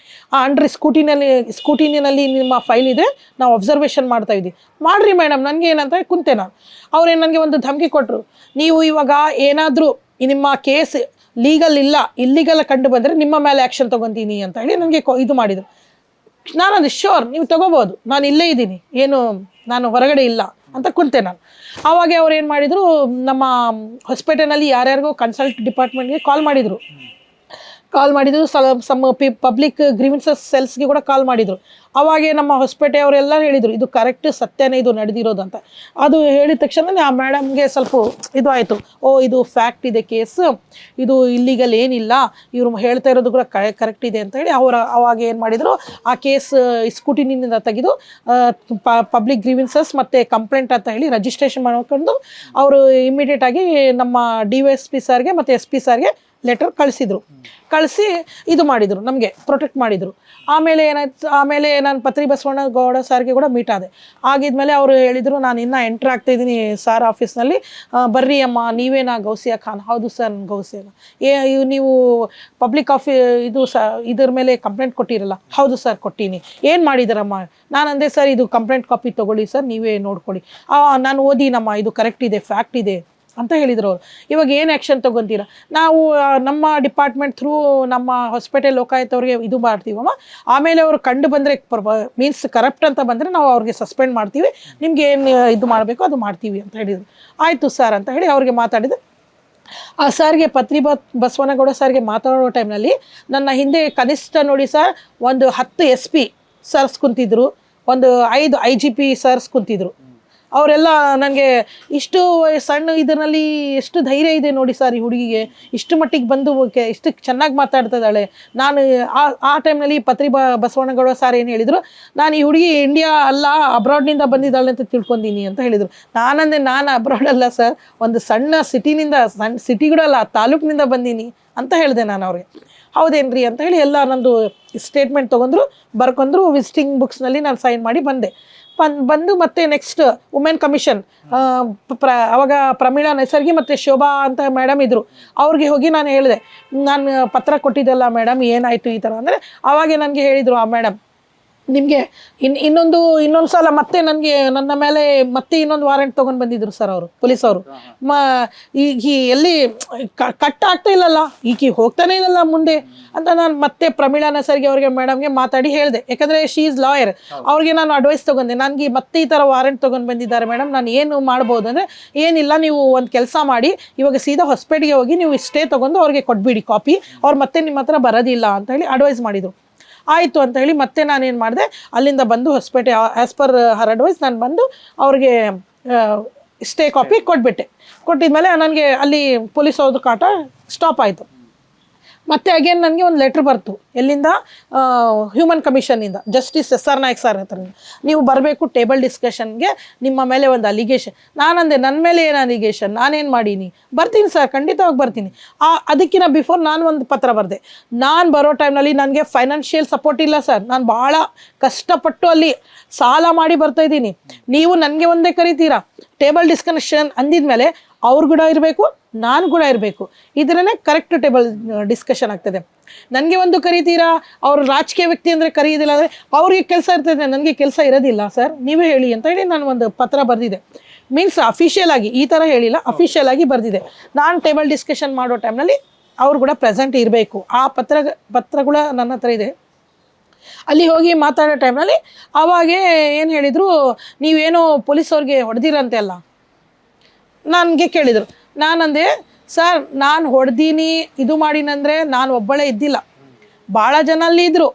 ಅಂಡ್ರಿ ಸ್ಕೂಟಿನಿನಲ್ಲಿ ನಿಮ್ಮ ಫೈಲ್ ಇದೆ, ನಾವು ಅಬ್ಸರ್ವೇಷನ್ ಮಾಡ್ತಾ ಇದ್ದೀವಿ, ಮಾಡಿರಿ ಮೇಡಮ್, ನನಗೆ ಏನಂತ ಕುಂತೆ ನಾನು. ಅವ್ರೇನು ನನಗೆ ಒಂದು ಧಮಕಿ ಕೊಟ್ಟರು, ನೀವು ಇವಾಗ ಏನಾದರೂ ನಿಮ್ಮ ಕೇಸ್ ಲೀಗಲ್ ಇಲ್ಲ ಇಲ್ಲಿಗಲ್ ಕಂಡು ಬಂದರೆ ನಿಮ್ಮ ಮೇಲೆ ಆ್ಯಕ್ಷನ್ ತೊಗೊತೀನಿ ಅಂತ ಹೇಳಿ ನನಗೆ ಇದು ಮಾಡಿದರು. ನಾನದು ಶ್ಯೂರ್, ನೀವು ತೊಗೋಬೋದು, ನಾನು ಇಲ್ಲೇ ಇದ್ದೀನಿ, ನಾನು ಹೊರಗಡೆ ಇಲ್ಲ ಅಂತ ಕುಂತೆ ನಾನು. ಆವಾಗ ಅವ್ರು ಏನು ಮಾಡಿದರು, ನಮ್ಮ ಹಾಸ್ಪಿಟಲ್ನಲ್ಲಿ ಯಾರ್ಯಾರಿಗೋ ಕನ್ಸಲ್ಟ್ ಡಿಪಾರ್ಟ್ಮೆಂಟ್ಗೆ ಕಾಲ್ ಮಾಡಿದರು. ಸಮ್ ಪಬ್ಲಿಕ್ ಗ್ರೀವೆನ್ಸಸ್ ಸೆಲ್ಸ್ಗೆ ಕೂಡ ಕಾಲ್ ಮಾಡಿದರು. ಅವಾಗೆ ನಮ್ಮ ಹೊಸಪೇಟೆ ಅವರೆಲ್ಲ ಹೇಳಿದರು, ಇದು ಕರೆಕ್ಟ್ ಸತ್ಯನೇ ಇದು ನಡೆದಿರೋದು ಅಂತ. ಅದು ಹೇಳಿದ ತಕ್ಷಣ ಆ ಮೇಡಮ್ಗೆ ಸ್ವಲ್ಪ ಇದು ಆಯಿತು, ಇದು ಫ್ಯಾಕ್ಟ್ ಇದೆ ಕೇಸ್, ಇದು ಇಲ್ಲಿಗಲ್ ಏನಿಲ್ಲ, ಇವರು ಹೇಳ್ತಾ ಇರೋದು ಕೂಡ ಕರೆಕ್ಟ್ ಇದೆ ಅಂತ ಹೇಳಿ ಅವಾಗ ಏನು ಮಾಡಿದರು, ಆ ಕೇಸ್ ಸ್ಕೂಟಿನಿಂದ ತೆಗೆದು ಪಬ್ಲಿಕ್ ಗ್ರೀವೆನ್ಸಸ್ ಮತ್ತು ಕಂಪ್ಲೇಂಟ್ ಅಂತ ಹೇಳಿ ರಿಜಿಸ್ಟ್ರೇಷನ್ ಮಾಡ್ಕೊಂಡು ಅವರು ಇಮಿಡಿಯೇಟಾಗಿ ನಮ್ಮ DYSP ಸರ್ಗೆ ಮತ್ತು SP ಸರ್ಗೆ ಲೆಟರ್ ಕಳಿಸಿ ಇದು ಮಾಡಿದರು, ನಮಗೆ ಪ್ರೊಟೆಕ್ಟ್ ಮಾಡಿದರು. ಆಮೇಲೆ ಏನಾಯ್ತು, ಆಮೇಲೆ ನಾನು ಪತ್ರಿ ಬಸವನಗೌಡ ಸರ್ಗೆ ಕೂಡ ಮೀಟ್ ಆದೆ. ಆಗಿದ್ಮೇಲೆ ಅವರು ಹೇಳಿದರು, ನಾನು ಇನ್ನೂ ಎಂಟ್ರ್ ಆಗ್ತಾಯಿದ್ದೀನಿ ಸಾರ್ ಆಫೀಸ್ನಲ್ಲಿ, ಬರ್ರಿ ಅಮ್ಮ, ನೀವೇನಾ ಗೌಸಿಯಾ ಖಾನ್? ಹೌದು ಸರ್, ನಾನು ಗೌಸಿಯಾನ. ನೀವು ಪಬ್ಲಿಕ್ ಇದ್ರ ಮೇಲೆ ಕಂಪ್ಲೇಂಟ್ ಕೊಟ್ಟಿರಲ್ಲ? ಹೌದು ಸರ್, ಕೊಟ್ಟೀನಿ. ಏನು ಮಾಡಿದಾರಮ್ಮ? ನಾನು ಅಂದೆ, ಸರ್ ಇದು ಕಂಪ್ಲೇಂಟ್ ಕಾಪಿ ತೊಗೊಳ್ಳಿ ಸರ್, ನೀವೇ ನೋಡ್ಕೊಳ್ಳಿ. ನಾನು ಓದಿನಮ್ಮ, ಇದು ಕರೆಕ್ಟ್ ಇದೆ, ಫ್ಯಾಕ್ಟ್ ಇದೆ ಅಂತ ಹೇಳಿದ್ರು ಅವರು. ಇವಾಗ ಏನು ಆ್ಯಕ್ಷನ್ ತೊಗೊತೀರಾ? ನಾವು ನಮ್ಮ ಡಿಪಾರ್ಟ್ಮೆಂಟ್ ಥ್ರೂ ನಮ್ಮ ಹಾಸ್ಪಿಟಲ್ ಲೋಕಾಯುಕ್ತ ಅವ್ರಿಗೆ ಇದು ಮಾಡ್ತೀವಮ್ಮ, ಆಮೇಲೆ ಅವರು ಕಂಡು ಬಂದರೆ ಮೀನ್ಸ್ ಕರಪ್ಟ್ ಅಂತ ಬಂದರೆ ನಾವು ಅವ್ರಿಗೆ ಸಸ್ಪೆಂಡ್ ಮಾಡ್ತೀವಿ, ನಿಮ್ಗೆ ಏನು ಇದು ಮಾಡಬೇಕು ಅದು ಮಾಡ್ತೀವಿ ಅಂತ ಹೇಳಿದರು. ಆಯಿತು ಸರ್ ಅಂತ ಹೇಳಿ ಅವ್ರಿಗೆ ಮಾತಾಡಿದೆ. ಆ ಸರ್ಗೆ ಬಸವನಗೌಡ ಸರ್ಗೆ ಮಾತಾಡೋ ಟೈಮ್ನಲ್ಲಿ ನನ್ನ ಹಿಂದೆ ಕನಿಷ್ಠ ನೋಡಿ ಸರ್, ಒಂದು 10 SP ಸರ್ಸ್ ಕುಂತಿದ್ರು, ಒಂದು 5 IGP ಸರ್ಸ್ ಕುಂತಿದ್ರು. ಅವರೆಲ್ಲ ನನಗೆ ಇಷ್ಟು ಸಣ್ಣ ಇದರಲ್ಲಿ ಎಷ್ಟು ಧೈರ್ಯ ಇದೆ ನೋಡಿ ಸರ್, ಈ ಹುಡುಗಿಗೆ ಇಷ್ಟು ಮಟ್ಟಿಗೆ ಬಂದು ಇಷ್ಟು ಚೆನ್ನಾಗಿ ಮಾತಾಡ್ತಿದ್ದಾಳೆ. ನಾನು ಆ ಟೈಮ್ನಲ್ಲಿ ಬಸವನಗೌಡ ಸರ್ ಏನು ಹೇಳಿದರು, ನಾನು ಈ ಹುಡುಗಿ ಇಂಡಿಯಾ ಅಲ್ಲ ಅಬ್ರಾಡ್ನಿಂದ ಬಂದಿದ್ದಾಳೆ ಅಂತ ತಿಳ್ಕೊಂತೀನಿ ಅಂತ ಹೇಳಿದರು. ನಾನು ಅಬ್ರಾಡ್ ಅಲ್ಲ ಸರ್, ಒಂದು ಸಣ್ಣ ಸಿಟಿ ಕೂಡ ಅಲ್ಲ, ತಾಲೂಕಿನಿಂದ ಬಂದೀನಿ ಅಂತ ಹೇಳಿದೆ ನಾನು ಅವ್ರಿಗೆ. ಹೌದೇನ್ರಿ ಅಂತ ಹೇಳಿ ಎಲ್ಲ ನಂದು ಸ್ಟೇಟ್ಮೆಂಟ್ ತೊಗೊಂಡ್ರು, ಬರ್ಕೊಂಡ್ರು. ವಿಸಿಟಿಂಗ್ ಬುಕ್ಸ್ನಲ್ಲಿ ನಾನು ಸೈನ್ ಮಾಡಿ ಬಂದು ಮತ್ತೆ ನೆಕ್ಸ್ಟ್ ವುಮೆನ್ ಕಮಿಷನ್ ಅವಾಗ ಪ್ರಮೀಳಾ ನೈಸರ್ಗಿ ಮತ್ತು ಶೋಭಾ ಅಂತ ಮೇಡಮ್ ಇದ್ದರು. ಅವ್ರಿಗೆ ಹೋಗಿ ನಾನು ಹೇಳಿದೆ, ನಾನು ಪತ್ರ ಕೊಟ್ಟಿದ್ದಲ್ಲ ಮೇಡಮ್, ಏನಾಯಿತು ಈ ಥರ ಅಂದರೆ. ಆವಾಗೆ ನನಗೆ ಹೇಳಿದರು ಆ ಮೇಡಮ್, ನಿಮಗೆ ಇನ್ನೊಂದು ಸಲ ಮತ್ತೆ ನನ್ನ ಮೇಲೆ ಮತ್ತೆ ಇನ್ನೊಂದು ವಾರೆಂಟ್ ತೊಗೊಂಡು ಬಂದಿದ್ರು ಸರ್ ಅವರು, ಪೊಲೀಸವರು. ಈಗ ಎಲ್ಲಿ ಕಟ್ ಆಗ್ತಾ ಇಲ್ಲಲ್ಲ, ಈಗ ಹೋಗ್ತಾನೆ ಇಲ್ಲಲ್ಲ ಮುಂದೆ ಅಂತ ನಾನು ಮತ್ತೆ ಪ್ರಮೀಳಾ ನಸರ್ಗಿ ಅವ್ರಿಗೆ ಮೇಡಮ್ಗೆ ಮಾತಾಡಿ ಹೇಳಿದೆ. ಯಾಕಂದರೆ ಶಿ ಈಸ್ ಲಾಯರ್, ಅವ್ರಿಗೆ ನಾನು ಅಡ್ವೈಸ್ ತೊಗೊಂಡೆ. ನನಗೆ ಮತ್ತೆ ಈ ಥರ ವಾರೆಂಟ್ ತೊಗೊಂಡು ಬಂದಿದ್ದಾರೆ ಮೇಡಮ್, ನಾನು ಏನು ಮಾಡ್ಬೋದು ಅಂದರೆ, ಏನಿಲ್ಲ, ನೀವು ಒಂದು ಕೆಲಸ ಮಾಡಿ, ಇವಾಗ ಸೀದಾ ಹೊಸಪೇಟೆಗೆ ಹೋಗಿ ನೀವು ಇಷ್ಟೇ ತೊಗೊಂಡು ಅವ್ರಿಗೆ ಕೊಟ್ಬಿಡಿ ಕಾಪಿ, ಅವ್ರು ಮತ್ತೆ ನಿಮ್ಮ ಹತ್ರ ಬರೋದಿಲ್ಲ ಅಂತ ಹೇಳಿ ಅಡ್ವೈಸ್ ಮಾಡಿದರು. ಆಯಿತು ಅಂತ ಹೇಳಿ ಮತ್ತೆ ನಾನೇನು ಮಾಡಿದೆ, ಅಲ್ಲಿಂದ ಬಂದು ಹೊಸಪೇಟೆ ಆ್ಯಸ್ ಪರ್ ಹರ್ ಅಡ್ವೈಸ್ ನಾನು ಬಂದು ಅವ್ರಿಗೆ ಸ್ಟೇ ಕಾಪಿ ಕೊಟ್ಬಿಟ್ಟೆ. ಕೊಟ್ಟಿದ್ಮೇಲೆ ನನಗೆ ಅಲ್ಲಿ ಪೊಲೀಸ್ ಅವ್ರದ್ದು ಕಾಟ ಸ್ಟಾಪ್ ಆಯಿತು. ಮತ್ತೆ ಅಗೇನ್ ನನಗೆ ಒಂದು ಲೆಟ್ರ್ ಬರ್ತು ಎಲ್ಲಿಂದ ಹ್ಯೂಮನ್ ಕಮಿಷನಿಂದ ಜಸ್ಟಿಸ್ SR ನಾಯಕ್ ಸರ್ ಹತ್ರ ನೀವು ಬರಬೇಕು ಟೇಬಲ್ ಡಿಸ್ಕಷನ್ಗೆ, ನಿಮ್ಮ ಮೇಲೆ ಒಂದು ಅಲಿಗೇಷನ್. ನಾನಂದೆ ನನ್ನ ಮೇಲೆ ಏನು ಅಲಿಗೇಷನ್, ನಾನೇನು ಮಾಡೀನಿ? ಬರ್ತೀನಿ ಸರ್, ಖಂಡಿತವಾಗಿ ಬರ್ತೀನಿ. ಅದಕ್ಕಿಂತ ಬಿಫೋರ್ ನಾನು ಒಂದು ಪತ್ರ ಬರೆದೆ. ನಾನು ಬರೋ ಟೈಮ್ನಲ್ಲಿ ನನಗೆ ಫೈನಾನ್ಷಿಯಲ್ ಸಪೋರ್ಟ್ ಇಲ್ಲ ಸರ್, ನಾನು ಭಾಳ ಕಷ್ಟಪಟ್ಟು ಅಲ್ಲಿ ಸಾಲ ಮಾಡಿ ಬರ್ತಾಯಿದ್ದೀನಿ. ನೀವು ನನಗೆ ಒಂದೇ ಕರಿತೀರಾ, ಟೇಬಲ್ ಡಿಸ್ಕಷನ್ ಅಂದಿದ್ಮೇಲೆ ಅವ್ರು ಕೂಡ ಇರಬೇಕು, ನಾನು ಕೂಡ ಇರಬೇಕು, ಇದರೇ ಕರೆಕ್ಟ್ ಟೇಬಲ್ ಡಿಸ್ಕಷನ್ ಆಗ್ತದೆ. ನನಗೆ ಒಂದು ಕರಿತೀರಾ, ಅವರು ರಾಜಕೀಯ ವ್ಯಕ್ತಿ ಅಂದರೆ ಕರೆಯೋದಿಲ್ಲ ಅಂದರೆ ಅವ್ರಿಗೆ ಕೆಲಸ ಇರ್ತದೆ, ನನಗೆ ಕೆಲಸ ಇರೋದಿಲ್ಲ ಸರ್, ನೀವೇ ಹೇಳಿ ಅಂತ ಹೇಳಿ ನಾನು ಒಂದು ಪತ್ರ ಬರೆದಿದ್ದೆ. ಮೀನ್ಸ್ ಅಫಿಷಿಯಲ್ ಆಗಿ ಈ ಥರ ಹೇಳಿಲ್ಲ, ಅಫಿಷಿಯಲ್ ಆಗಿ ಬರೆದಿದೆ. ನಾನು ಟೇಬಲ್ ಡಿಸ್ಕಷನ್ ಮಾಡೋ ಟೈಮ್ನಲ್ಲಿ ಅವ್ರು ಕೂಡ ಪ್ರೆಸೆಂಟ್ ಇರಬೇಕು. ಆ ಪತ್ರಗಳ ನನ್ನ ಹತ್ರ ಇದೆ. ಅಲ್ಲಿ ಹೋಗಿ ಮಾತಾಡೋ ಟೈಮ್ನಲ್ಲಿ ಅವಾಗೇ ಏನು ಹೇಳಿದರು, ನೀವೇನೋ ಪೊಲೀಸವ್ರಿಗೆ ಹೊಡೆದಿರಂತೆ ಅಲ್ಲ ನನಗೆ ಕೇಳಿದರು. ನಾನಂದೆ ಸರ್, ನಾನು ಹೊಡೆದೀನಿ ಇದು ಮಾಡಿನಂದರೆ ನಾನು ಒಬ್ಬಳೇ ಇದ್ದಿಲ್ಲ, ಭಾಳ ಜನ ಅಲ್ಲಿ ಇದ್ದರು.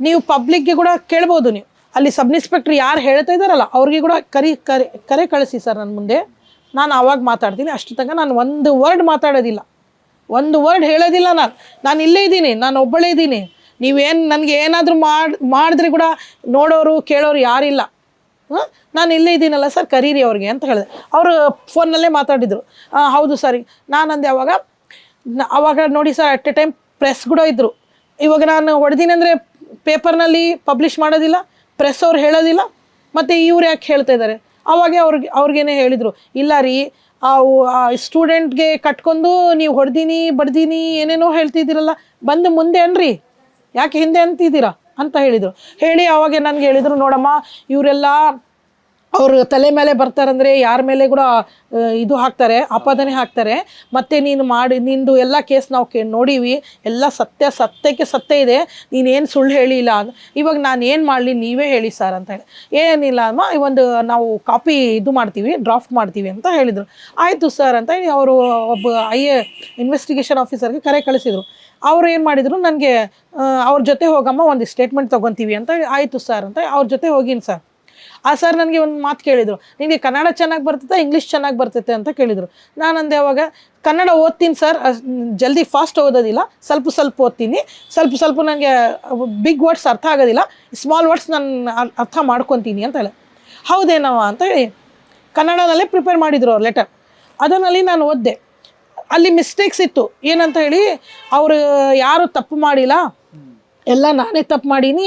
ನೀವು ಪಬ್ಲಿಕ್ಗೆ ಕೂಡ ಕೇಳ್ಬೋದು, ನೀವು ಅಲ್ಲಿ ಸಬ್ ಇನ್ಸ್ಪೆಕ್ಟ್ರ್ ಯಾರು ಹೇಳ್ತಾ ಇದ್ದಾರಲ್ಲ ಅವ್ರಿಗೆ ಕೂಡ ಕರೆ ಕಳಿಸಿ ಸರ್ ನನ್ನ ಮುಂದೆ, ನಾನು ಆವಾಗ ಮಾತಾಡ್ತೀನಿ. ಅಷ್ಟು ತನಕ ನಾನು ಒಂದು ವರ್ಡ್ ಮಾತಾಡೋದಿಲ್ಲ, ಒಂದು ವರ್ಡ್ ಹೇಳೋದಿಲ್ಲ. ನಾನು ಇಲ್ಲೇ ಇದ್ದೀನಿ, ನಾನು ಒಬ್ಬಳೇ ಇದ್ದೀನಿ. ನೀವೇನು ನನಗೆ ಏನಾದರೂ ಮಾಡಿದ್ರೆ ಕೂಡ ನೋಡೋರು ಕೇಳೋರು ಯಾರಿಲ್ಲ, ನಾನು ಇಲ್ಲೇ ಇದ್ದೀನಲ್ಲ ಸರ್, ಕರೀರಿ ಅವ್ರಿಗೆ ಅಂತ ಹೇಳಿದೆ. ಅವರು ಫೋನ್ನಲ್ಲೇ ಮಾತಾಡಿದರು. ಹೌದು ಸರ್. ನಾನಂದೆ ಅವಾಗ ನೋಡಿ sir, at a time press ಕೂಡ ಇದ್ದರು. ಇವಾಗ ನಾನು ಹೊಡೆದೀನಿ ಅಂದರೆ ಪೇಪರ್ನಲ್ಲಿ ಪಬ್ಲಿಷ್ ಮಾಡೋದಿಲ್ಲ, ಪ್ರೆಸ್ ಅವ್ರು ಹೇಳೋದಿಲ್ಲ, ಮತ್ತು ಇವ್ರು ಯಾಕೆ ಹೇಳ್ತಾ ಇದ್ದಾರೆ? ಅವಾಗೆ ಅವ್ರಿಗೇನೆ ಹೇಳಿದರು, ಇಲ್ಲ ರೀ, ಸ್ಟೂಡೆಂಟ್ಗೆ ಕಟ್ಕೊಂಡು ನೀವು ಹೊಡೆದೀನಿ ಬಡ್ದೀನಿ ಏನೇನೋ ಹೇಳ್ತಿದ್ದೀರಲ್ಲ, ಬಂದು ಮುಂದೆ ಅನ್ರಿ, ಯಾಕೆ ಹಿಂದೆ ಅಂತಿದ್ದೀರಾ ಅಂತ ಹೇಳಿದರು. ಹೇಳಿ ಅವಾಗ ನನಗೆ ಹೇಳಿದರು, ನೋಡಮ್ಮ ಇವರೆಲ್ಲ ಅವರು ತಲೆ ಮೇಲೆ ಬರ್ತಾರಂದರೆ ಯಾರ ಮೇಲೆ ಕೂಡ ಇದು ಹಾಕ್ತಾರೆ, ಆಪಾದನೆ ಹಾಕ್ತಾರೆ. ಮತ್ತು ನೀನು ನಿಂದು ಎಲ್ಲ ಕೇಸ್ ನಾವು ನೋಡೀವಿ, ಎಲ್ಲ ಸತ್ಯಕ್ಕೆ ಸತ್ಯ ಇದೆ, ನೀನೇನು ಸುಳ್ಳು ಹೇಳಿಲ್ಲ. ಇವಾಗ ನಾನು ಏನು ಮಾಡಲಿ ನೀವೇ ಹೇಳಿ ಸರ್ ಅಂತ ಹೇಳಿ. ಏನಿಲ್ಲ ಅಮ್ಮ, ಒಂದು ನಾವು ಕಾಪಿ ಇದು ಮಾಡ್ತೀವಿ, ಡ್ರಾಫ್ಟ್ ಮಾಡ್ತೀವಿ ಅಂತ ಹೇಳಿದರು. ಆಯಿತು ಸರ್ ಅಂತ ಹೇಳಿ ಅವರು ಒಬ್ಬ ಇನ್ವೆಸ್ಟಿಗೇಷನ್ ಆಫೀಸರ್ಗೆ ಕರೆ ಕಳಿಸಿದರು. ಅವ್ರು ಏನು ಮಾಡಿದರು, ನನಗೆ ಅವ್ರ ಜೊತೆ ಹೋಗಮ್ಮ ಒಂದು ಸ್ಟೇಟ್ಮೆಂಟ್ ತೊಗೊತೀವಿ ಅಂತ ಹೇಳಿ. ಆಯಿತು ಸರ್ ಅಂತ ಅವ್ರ ಜೊತೆ ಹೋಗಿನಿ ಸರ್. ಆ ಸರ್ ನನಗೆ ಒಂದು ಮಾತು ಕೇಳಿದರು, ನಿನಗೆ ಕನ್ನಡ ಚೆನ್ನಾಗಿ ಬರ್ತೈತೆ ಇಂಗ್ಲೀಷ್ ಚೆನ್ನಾಗಿ ಬರ್ತೈತೆ ಅಂತ ಕೇಳಿದರು. ನಾನಂದೆ ಅವಾಗ, ಕನ್ನಡ ಓದ್ತೀನಿ ಸರ್, ಜಲ್ದಿ ಫಾಸ್ಟ್ ಓದೋದಿಲ್ಲ, ಸ್ವಲ್ಪ ಓದ್ತೀನಿ, ಸ್ವಲ್ಪ ನನಗೆ ಬಿಗ್ ವರ್ಡ್ಸ್ ಅರ್ಥ ಆಗೋದಿಲ್ಲ, ಸ್ಮಾಲ್ ವರ್ಡ್ಸ್ ನಾನು ಅರ್ಥ ಮಾಡ್ಕೊತೀನಿ ಅಂತ ಹೇಳಿ. ಹೌದೇನವ ಅಂತ ಹೇಳಿ ಕನ್ನಡದಲ್ಲೇ ಪ್ರಿಪೇರ್ ಮಾಡಿದರು ಅವ್ರು ಲೆಟರ್. ಅದರಲ್ಲಿ ನಾನು ಓದಿದೆ. ಅಲ್ಲಿ ಮಿಸ್ಟೇಕ್ಸ್ ಇತ್ತು. ಏನಂತ ಹೇಳಿ, ಅವರು ಯಾರು ತಪ್ಪು ಮಾಡಿಲ್ಲ, ಎಲ್ಲ ನಾನೇ ತಪ್ಪು ಮಾಡೀನಿ,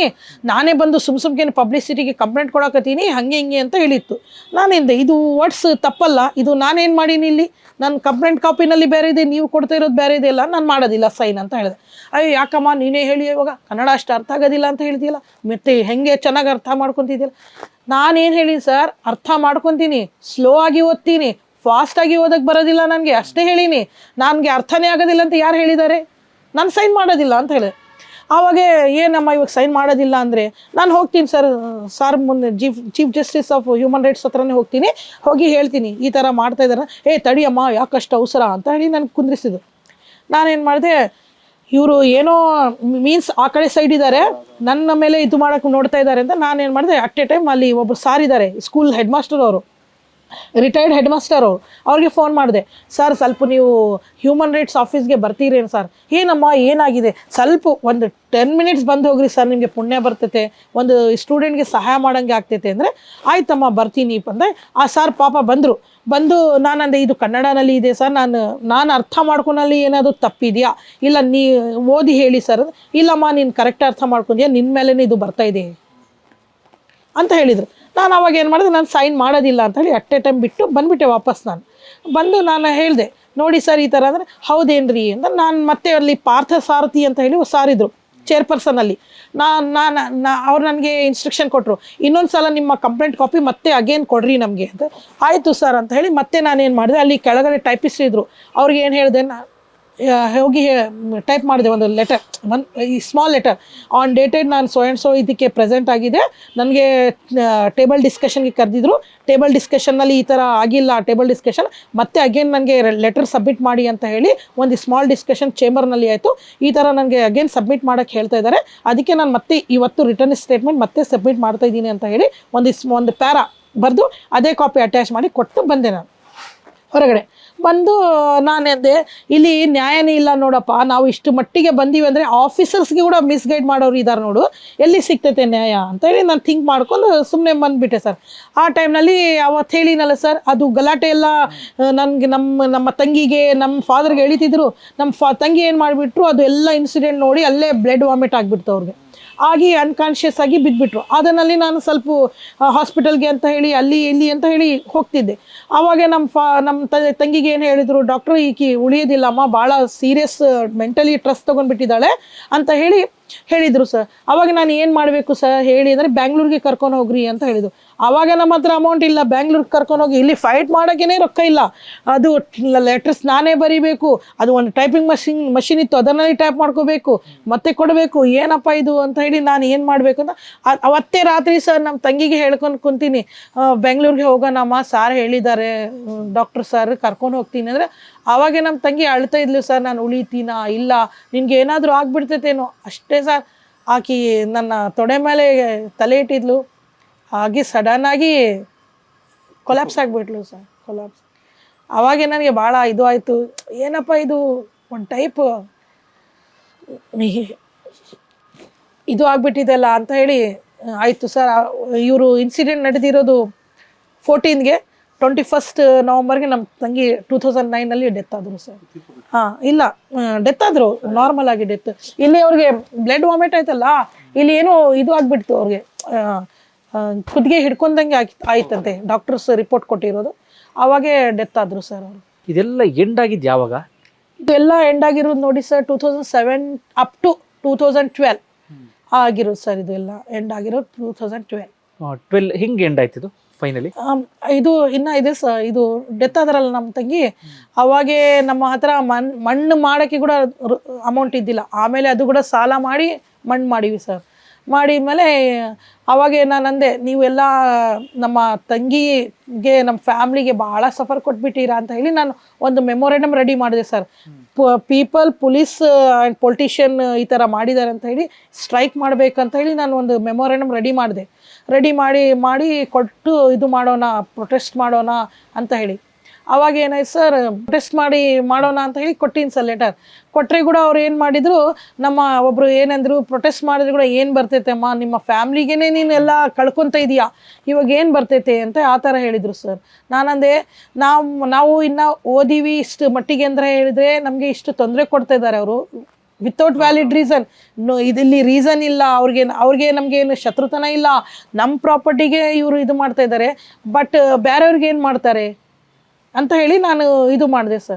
ನಾನೇ ಬಂದು ಸುಮ್ಕೆ ಪಬ್ಲಿಸಿಟಿಗೆ ಕಂಪ್ಲೇಂಟ್ ಕೊಡಕತ್ತೀನಿ, ಹಾಗೆ ಹಿಂಗೆ ಅಂತ ಹೇಳಿತ್ತು. ನಾನಿಂದೆ ಇದು ವರ್ಡ್ಸ್ ತಪ್ಪಲ್ಲ, ಇದು ನಾನೇನು ಮಾಡೀನಿ, ಇಲ್ಲಿ ನನ್ನ ಕಂಪ್ಲೇಂಟ್ ಕಾಪಿನಲ್ಲಿ ಬೇರೆ ಇದೆ, ನೀವು ಕೊಡ್ತಾ ಇರೋದು ಬೇರೆ ಇದೆ, ಇಲ್ಲ ನಾನು ಮಾಡೋದಿಲ್ಲ ಸೈನ್ ಅಂತ ಹೇಳಿದೆ. ಅಯ್ಯೋ ಯಾಕಮ್ಮ ನೀನೇ ಹೇಳಿ, ಇವಾಗ ಕನ್ನಡ ಅಷ್ಟು ಅರ್ಥ ಆಗೋದಿಲ್ಲ ಅಂತ ಹೇಳ್ತೀಯಲ್ಲ, ಮತ್ತೆ ಹೆಂಗೆ ಚೆನ್ನಾಗಿ ಅರ್ಥ ಮಾಡ್ಕೊತಿದ್ದಿಲ್ಲ. ನಾನೇನು ಹೇಳಿ ಸರ್, ಅರ್ಥ ಮಾಡ್ಕೊತೀನಿ, ಸ್ಲೋ ಆಗಿ ಓದ್ತೀನಿ, ಫಾಸ್ಟಾಗಿ ಓದಕ್ಕೆ ಬರೋದಿಲ್ಲ ನನಗೆ, ಅಷ್ಟೇ ಹೇಳೀನಿ. ನನಗೆ ಅರ್ಥನೇ ಆಗೋದಿಲ್ಲ ಅಂತ ಯಾರು ಹೇಳಿದ್ದಾರೆ? ನಾನು ಸೈನ್ ಮಾಡೋದಿಲ್ಲ ಅಂತ ಹೇಳಿದೆ. ಆವಾಗ ಏನಮ್ಮ ಇವಾಗ ಸೈನ್ ಮಾಡೋದಿಲ್ಲ ಅಂದರೆ, ನಾನು ಹೋಗ್ತೀನಿ ಸರ್ ಮುಂದೆ chief justice of human rights ಹತ್ರನೇ ಹೋಗ್ತೀನಿ, ಹೋಗಿ ಹೇಳ್ತೀನಿ ಈ ಥರ ಮಾಡ್ತಾ ಇದ್ದಾರೆ. ತಡಿಯಮ್ಮ ಯಾಕಷ್ಟು ಅವಸರ ಅಂತ ಹೇಳಿ ನನಗೆ ಕುಂದ್ರಿಸಿದ್ರು. ನಾನೇನು ಮಾಡಿದೆ, ಇವರು ಏನೋ ಮೀನ್ಸ್ ಆ ಕಡೆ ಸೈಡ್ ಇದ್ದಾರೆ, ನನ್ನ ಮೇಲೆ ಇದು ಮಾಡೋಕ್ಕೆ ನೋಡ್ತಾ ಇದ್ದಾರೆ ಅಂತ ನಾನೇನು ಮಾಡಿದೆ, ಅಟ್ ಎ ಟೈಮ್ ಅಲ್ಲಿ ಒಬ್ಬರು ಸಾರ್ ಇದ್ದಾರೆ, ಸ್ಕೂಲ್ ಹೆಡ್ ಮಾಸ್ಟರ್ ಅವರು, ರಿಟೈರ್ಡ್ ಹೆಡ್ ಮಾಸ್ಟರ್ ಅವ್ರಿಗೆ ಫೋನ್ ಮಾಡಿದೆ. ಸರ್ ಸ್ವಲ್ಪ ನೀವು ಹ್ಯೂಮನ್ ರೈಟ್ಸ್ ಆಫೀಸ್ಗೆ ಬರ್ತೀರೇನು ಸರ್? ಏನಮ್ಮ ಏನಾಗಿದೆ, ಸ್ವಲ್ಪ ಒಂದು 10 ಮಿನಿಟ್ಸ್ ಬಂದು ಹೋಗ್ರಿ ಸರ್, ನಿಮಗೆ ಪುಣ್ಯ ಬರ್ತೈತೆ, ಒಂದು ಸ್ಟೂಡೆಂಟ್ಗೆ ಸಹಾಯ ಮಾಡೋಂಗೆ ಆಗ್ತೈತೆ ಅಂದರೆ ಆಯ್ತಮ್ಮ ಬರ್ತೀನಿ ಅಂದರೆ, ಆ ಸರ್ ಪಾಪ ಬಂದು ನಾನಂದೆ ಇದು ಕನ್ನಡನಲ್ಲಿ ಇದೆ ಸರ್, ನಾನು ಅರ್ಥ ಮಾಡ್ಕೊನಲ್ಲಿ ಏನಾದರೂ ತಪ್ಪಿದೆಯಾ, ಇಲ್ಲ ನೀ ಓದಿ ಹೇಳಿ ಸರ್. ಇಲ್ಲಮ್ಮ ನೀನು ಕರೆಕ್ಟ್ ಅರ್ಥ ಮಾಡ್ಕೊಂಡ್ಯಾ, ನಿನ್ನ ಮೇಲೇ ಇದು ಬರ್ತಾ ಇದೆ ಅಂತ ಹೇಳಿದರು. ನಾನು ಅವಾಗ ಏನು ಮಾಡಿದೆ, ನಾನು ಸೈನ್ ಮಾಡೋದಿಲ್ಲ ಅಂತ ಹೇಳಿ ಅಟ್ ಎ ಟೈಮ್ ಬಿಟ್ಟು ಬಂದುಬಿಟ್ಟೆ ವಾಪಸ್. ನಾನು ಹೇಳಿದೆ, ನೋಡಿ ಸರ್ ಈ ಥರ ಅಂದರೆ, ಹೌದೇನ್ರಿ ಅಂತ. ನಾನು ಮತ್ತೆ ಅಲ್ಲಿ ಪಾರ್ಥ ಸಾರಥಿ ಅಂತ ಹೇಳಿ ಸಾರಿದ್ರು ಚೇರ್ಪರ್ಸನಲ್ಲಿ. ಅವ್ರು ನನಗೆ ಇನ್ಸ್ಟ್ರಕ್ಷನ್ ಕೊಟ್ಟರು, ಇನ್ನೊಂದು ಸಲ ನಿಮ್ಮ ಕಂಪ್ಲೇಂಟ್ ಕಾಪಿ ಮತ್ತೆ ಅಗೇನ್ ಕೊಡ್ರಿ ನಮಗೆ ಅಂತ. ಆಯಿತು ಸರ್ ಅಂತ ಹೇಳಿ ಮತ್ತೆ ನಾನೇನು ಮಾಡಿದೆ, ಅಲ್ಲಿ ಕೆಳಗಡೆ ಟೈಪಿಸ್ಟ್ ಇದ್ದರು, ಅವ್ರಿಗೆ ಏನು ಹೇಳಿದೆ, ಹೋಗಿ ಟೈಪ್ ಮಾಡಿದೆ ಒಂದು ಲೆಟರ್, ಈ ಸ್ಮಾಲ್ ಲೆಟರ್, ಆನ್ ಡೇಟೆಡ್ ನಾನು ಸೊ ಇದಕ್ಕೆ ಪ್ರೆಸೆಂಟ್ ಆಗಿದೆ, ನನಗೆ ಟೇಬಲ್ ಡಿಸ್ಕಷನ್ಗೆ ಕರೆದಿದ್ರು, ಟೇಬಲ್ ಡಿಸ್ಕಷನ್ನಲ್ಲಿ ಈ ಥರ ಆಗಿಲ್ಲ ಟೇಬಲ್ ಡಿಸ್ಕಷನ್, ಮತ್ತೆ ಅಗೇನ್ ನನಗೆ ಲೆಟರ್ ಸಬ್ಮಿಟ್ ಮಾಡಿ ಅಂತ ಹೇಳಿ ಒಂದು ಸ್ಮಾಲ್ ಡಿಸ್ಕಷನ್ ಚೇಂಬರ್ನಲ್ಲಿ ಆಯಿತು. ಈ ಥರ ನನಗೆ ಅಗೇನ್ ಸಬ್ಮಿಟ್ ಮಾಡೋಕ್ಕೆ ಹೇಳ್ತಾ ಇದ್ದಾರೆ, ಅದಕ್ಕೆ ನಾನು ಮತ್ತೆ ಇವತ್ತು ರಿಟರ್ನ್ ಸ್ಟೇಟ್ಮೆಂಟ್ ಮತ್ತೆ ಸಬ್ಮಿಟ್ ಮಾಡ್ತಾ ಇದ್ದೀನಿ ಅಂತ ಹೇಳಿ ಒಂದು ಪ್ಯಾರಾ ಬರೆದು ಅದೇ ಕಾಪಿ ಅಟ್ಯಾಚ್ ಮಾಡಿ ಕೊಟ್ಟು ಬಂದೆ. ನಾನು ಹೊರಗಡೆ ಬಂದು ನಾನು ಅಂದೆ ಇಲ್ಲಿ ನ್ಯಾಯನೇ ಇಲ್ಲ ನೋಡಪ್ಪ, ನಾವು ಇಷ್ಟು ಮಟ್ಟಿಗೆ ಬಂದೀವಿ ಅಂದರೆ ಆಫೀಸರ್ಸ್ಗೆ ಕೂಡ ಮಿಸ್ಗೈಡ್ ಮಾಡೋರು ಇದ್ದಾರೆ ನೋಡು, ಎಲ್ಲಿ ಸಿಗ್ತೈತೆ ನ್ಯಾಯ ಅಂತ ಹೇಳಿ ನಾನು ಥಿಂಕ್ ಮಾಡ್ಕೊಂಡು ಸುಮ್ಮನೆ ಬಂದುಬಿಟ್ಟೆ ಸರ್. ಆ ಟೈಮ್ನಲ್ಲಿ ಅವತ್ತು ಹೇಳಿನಲ್ಲ ಸರ್, ಅದು ಗಲಾಟೆ ಎಲ್ಲ ನನಗೆ ನಮ್ಮ ತಂಗಿಗೆ ನಮ್ಮ ಫಾದರ್ಗೆ ಎಳಿತಿದ್ರು. ನಮ್ಮ ತಂಗಿ ಏನು ಮಾಡಿಬಿಟ್ರು, ಅದು ಎಲ್ಲ ಇನ್ಸಿಡೆಂಟ್ ನೋಡಿ ಅಲ್ಲೇ ಬ್ಲಡ್ ವಾಮಿಟ್ ಆಗಿಬಿಡ್ತು ಅವ್ರಿಗೆ. ಆಗಿ ಅನ್ಕಾನ್ಷಿಯಸ್ ಆಗಿ ಬಿದ್ದುಬಿಟ್ರು. ಅದರಲ್ಲಿ ನಾನು ಸ್ವಲ್ಪ ಹಾಸ್ಪಿಟಲ್ಗೆ ಅಂತ ಹೇಳಿ ಅಲ್ಲಿ ಇಲ್ಲಿ ಅಂತ ಹೇಳಿ ಹೋಗ್ತಿದ್ದೆ. ಆವಾಗ ನಮ್ಮ ತಂಗಿಗೆ ಏನು ಹೇಳಿದರು, ಡಾಕ್ಟ್ರು ಈಕಿ ಉಳಿಯೋದಿಲ್ಲಮ್ಮ, ಭಾಳ ಸೀರಿಯಸ್ ಮೆಂಟಲಿ ಸ್ಟ್ರೆಸ್ ತೊಗೊಂಡ್ಬಿಟ್ಟಿದ್ದಾಳೆ ಅಂತ ಹೇಳಿದರು ಸರ್. ಆವಾಗ ನಾನು ಏನು ಮಾಡಬೇಕು ಸರ್ ಹೇಳಿ ಅಂದರೆ, ಬ್ಯಾಂಗ್ಳೂರಿಗೆ ಕರ್ಕೊಂಡು ಹೋಗ್ರಿ ಅಂತ ಹೇಳಿದರು. ಆವಾಗ ನಮ್ಮ ಹತ್ರ ಅಮೌಂಟ್ ಇಲ್ಲ, ಬ್ಯಾಂಗ್ಳೂರಿಗೆ ಕರ್ಕೊಂಡು ಹೋಗಿ ಇಲ್ಲಿ ಫೈಟ್ ಮಾಡೋಕ್ಕೇ ರೊಕ್ಕ ಇಲ್ಲ. ಅದು ಲೆಟರ್ಸ್ ನಾನೇ ಬರೀಬೇಕು, ಅದು ಒಂದು ಟೈಪಿಂಗ್ ಮಷಿನ್ ಇತ್ತು, ಅದನ್ನಲ್ಲಿ ಟೈಪ್ ಮಾಡ್ಕೋಬೇಕು, ಮತ್ತೆ ಕೊಡಬೇಕು, ಏನಪ್ಪ ಇದು ಅಂತ ಹೇಳಿ ನಾನು ಏನು ಮಾಡಬೇಕು ಅಂತ ಅವತ್ತೇ ರಾತ್ರಿ ಸರ್ ನಮ್ಮ ತಂಗಿಗೆ ಹೇಳ್ಕೊಂಡು ಕುಂತೀನಿ, ಬೆಂಗಳೂರಿಗೆ ಹೋಗೋಣಮ್ಮ, ಸಾರ್ ಹೇಳಿದ್ದಾರೆ ಡಾಕ್ಟರ್ ಸರ್ ಕರ್ಕೊಂಡು ಹೋಗ್ತೀನಿ ಅಂದರೆ. ಆವಾಗ ನಮ್ಮ ತಂಗಿ ಅಳ್ತಾ ಇದ್ಲು ಸರ್, ನಾನು ಉಳಿತೀನಾ ಇಲ್ಲ, ನಿನ್ಗೆ ಏನಾದರೂ ಆಗ್ಬಿಡ್ತೈತೇನೋ ಅಷ್ಟೇ ಸರ್. ಆಕಿ ನನ್ನ ತೊಡೆ ಮೇಲೆ ತಲೆ ಇಟ್ಟಿದ್ಲು, ಹಾಗೆ ಸಡನ್ನಾಗಿ ಕೊಲ್ಯಾಪ್ಸ್ ಆಗಿಬಿಟ್ಲು ಸರ್, ಕೊಲ್ಯಾಪ್ಸ್. ಆವಾಗ ನನಗೆ ಭಾಳ ಇದು ಆಯಿತು, ಏನಪ್ಪ ಇದು ಒಂದು ಟೈಪ್ ಇದು ಆಗಿಬಿಟ್ಟಿದೆಲ್ಲ ಅಂತ ಹೇಳಿ ಆಯಿತು ಸರ್. ಇವರು ಇನ್ಸಿಡೆಂಟ್ ನಡೆದಿರೋದು 14ಗೆ, 21 ನವಂಬರ್ಗೆ ನಮ್ಮ ತಂಗಿ 2009ನಲ್ಲಿ ಡೆತ್ ಆದರು ಸರ್. ಹಾಂ ಇಲ್ಲ, ಡೆತ್ ಆದರು, ನಾರ್ಮಲ್ ಆಗಿ ಡೆತ್. ಇಲ್ಲಿ ಅವ್ರಿಗೆ ಬ್ಲಡ್ ವಾಮಿಟ್ ಆಯ್ತಲ್ಲ, ಇಲ್ಲಿ ಏನೋ ಇದು ಆಗಿಬಿಡ್ತು ಅವ್ರಿಗೆ, ಕುದಿಗೆ ಹಿಡ್ಕೊಂಡಂಗೆ ಆಯ್ತಂತೆ, ಡಾಕ್ಟರ್ಸ್ ರಿಪೋರ್ಟ್ ಕೊಟ್ಟಿರೋದು. ಆವಾಗೇ ಡೆತ್ ಆದರು ಸರ್ ಅವರು. ಇದೆಲ್ಲ ಎಂಡ್ ಆಗಿದ್ದು ಯಾವಾಗ? ಇದೆಲ್ಲ ಎಂಡ್ ಆಗಿರೋದು ನೋಡಿ ಸರ್ 2007 ಅಪ್ ಟು 2012 ಆಗಿರೋದು ಸರ್. ಇದೆಲ್ಲ ಎಂಡ್ ಆಗಿರೋದು 2012. ಹಿಂಗೆ ಎಂಡ್ ಆಯ್ತು ಇದು ಫೈನಲಿ? ಇದು ಇನ್ನ ಇದೆ ಸರ್, ಇದು ಡೆತ್ ಆದ್ರಲ್ಲ ನಮ್ಮ ತಂಗಿ, ಅವಾಗೇ ನಮ್ಮ ಹತ್ರ ಮಣ್ಣು ಮಾಡೋಕ್ಕೆ ಕೂಡ ಅಮೌಂಟ್ ಇದ್ದಿಲ್ಲ. ಆಮೇಲೆ ಅದು ಕೂಡ ಸಾಲ ಮಾಡಿ ಮಣ್ಣು ಮಾಡೀವಿ ಸರ್. ಮಾಡಿದ್ಮೇಲೆ ಅವಾಗೇ ನಾನು ಅಂದೆ, ನೀವೆಲ್ಲ ನಮ್ಮ ತಂಗಿಗೆ ನಮ್ಮ ಫ್ಯಾಮ್ಲಿಗೆ ಭಾಳ ಸಫರ್ ಕೊಟ್ಬಿಟ್ಟಿರಾ ಅಂತ ಹೇಳಿ ನಾನು ಒಂದು ಮೆಮೊರೇಂಡಮ್ ರೆಡಿ ಮಾಡಿದೆ ಸರ್. ಪೊಲೀಸ್ ಆ್ಯಂಡ್ ಪೊಲಿಟಿಷಿಯನ್ ಈ ಥರ ಮಾಡಿದ್ದಾರೆ ಅಂತ ಹೇಳಿ ಸ್ಟ್ರೈಕ್ ಮಾಡಬೇಕಂತ ಹೇಳಿ ನಾನು ಒಂದು ಮೆಮೊರೇಂಡಮ್ ರೆಡಿ ಮಾಡಿ ಕೊಟ್ಟು ಇದು ಮಾಡೋಣ, ಪ್ರೊಟೆಸ್ಟ್ ಮಾಡೋಣ ಅಂತ ಹೇಳಿ. ಅವಾಗ ಏನಾಯ್ತು ಸರ್, ಪ್ರೊಟೆಸ್ಟ್ ಮಾಡೋಣ ಅಂತ ಹೇಳಿ ಕೊಟ್ಟಿನಿ ಸರ್ ಲೆಟರ್. ಕೊಟ್ಟರೆ ಕೂಡ ಅವ್ರು ಏನು ಮಾಡಿದರು, ನಮ್ಮ ಒಬ್ಬರು ಏನಂದರು, ಪ್ರೊಟೆಸ್ಟ್ ಮಾಡಿದ್ರು ಕೂಡ ಏನು ಬರ್ತೈತೆ ಅಮ್ಮ, ನಿಮ್ಮ ಫ್ಯಾಮ್ಲಿಗೇ ನೀನೆಲ್ಲ ಕಳ್ಕೊತ ಇದೆಯಾ, ಇವಾಗ ಏನು ಬರ್ತೈತೆ ಅಂತ ಆ ಥರ ಹೇಳಿದರು ಸರ್. ನಾನಂದೆ, ನಾವು ಇನ್ನು ಓದೀವಿ ಇಷ್ಟು ಮಟ್ಟಿಗೆ ಅಂದರೆ ಹೇಳಿದರೆ ನಮಗೆ ಇಷ್ಟು ತೊಂದರೆ ಕೊಡ್ತಾ ಇದ್ದಾರೆ ಅವರು ವಿತೌಟ್ ವ್ಯಾಲಿಡ್ ರೀಸನ್. ಇಲ್ಲಿ ರೀಸನ್ ಇಲ್ಲ ಅವ್ರಿಗೆ ನಮಗೇನು ಶತ್ರುತನ ಇಲ್ಲ, ನಮ್ಮ ಪ್ರಾಪರ್ಟಿಗೆ ಇವರು ಇದು ಮಾಡ್ತಾ ಇದ್ದಾರೆ, ಬಟ್ ಬೇರೆಯವ್ರಿಗೆ ಏನು ಮಾಡ್ತಾರೆ ಅಂತ ಹೇಳಿ ನಾನು ಇದು ಮಾಡಿದೆ ಸರ್.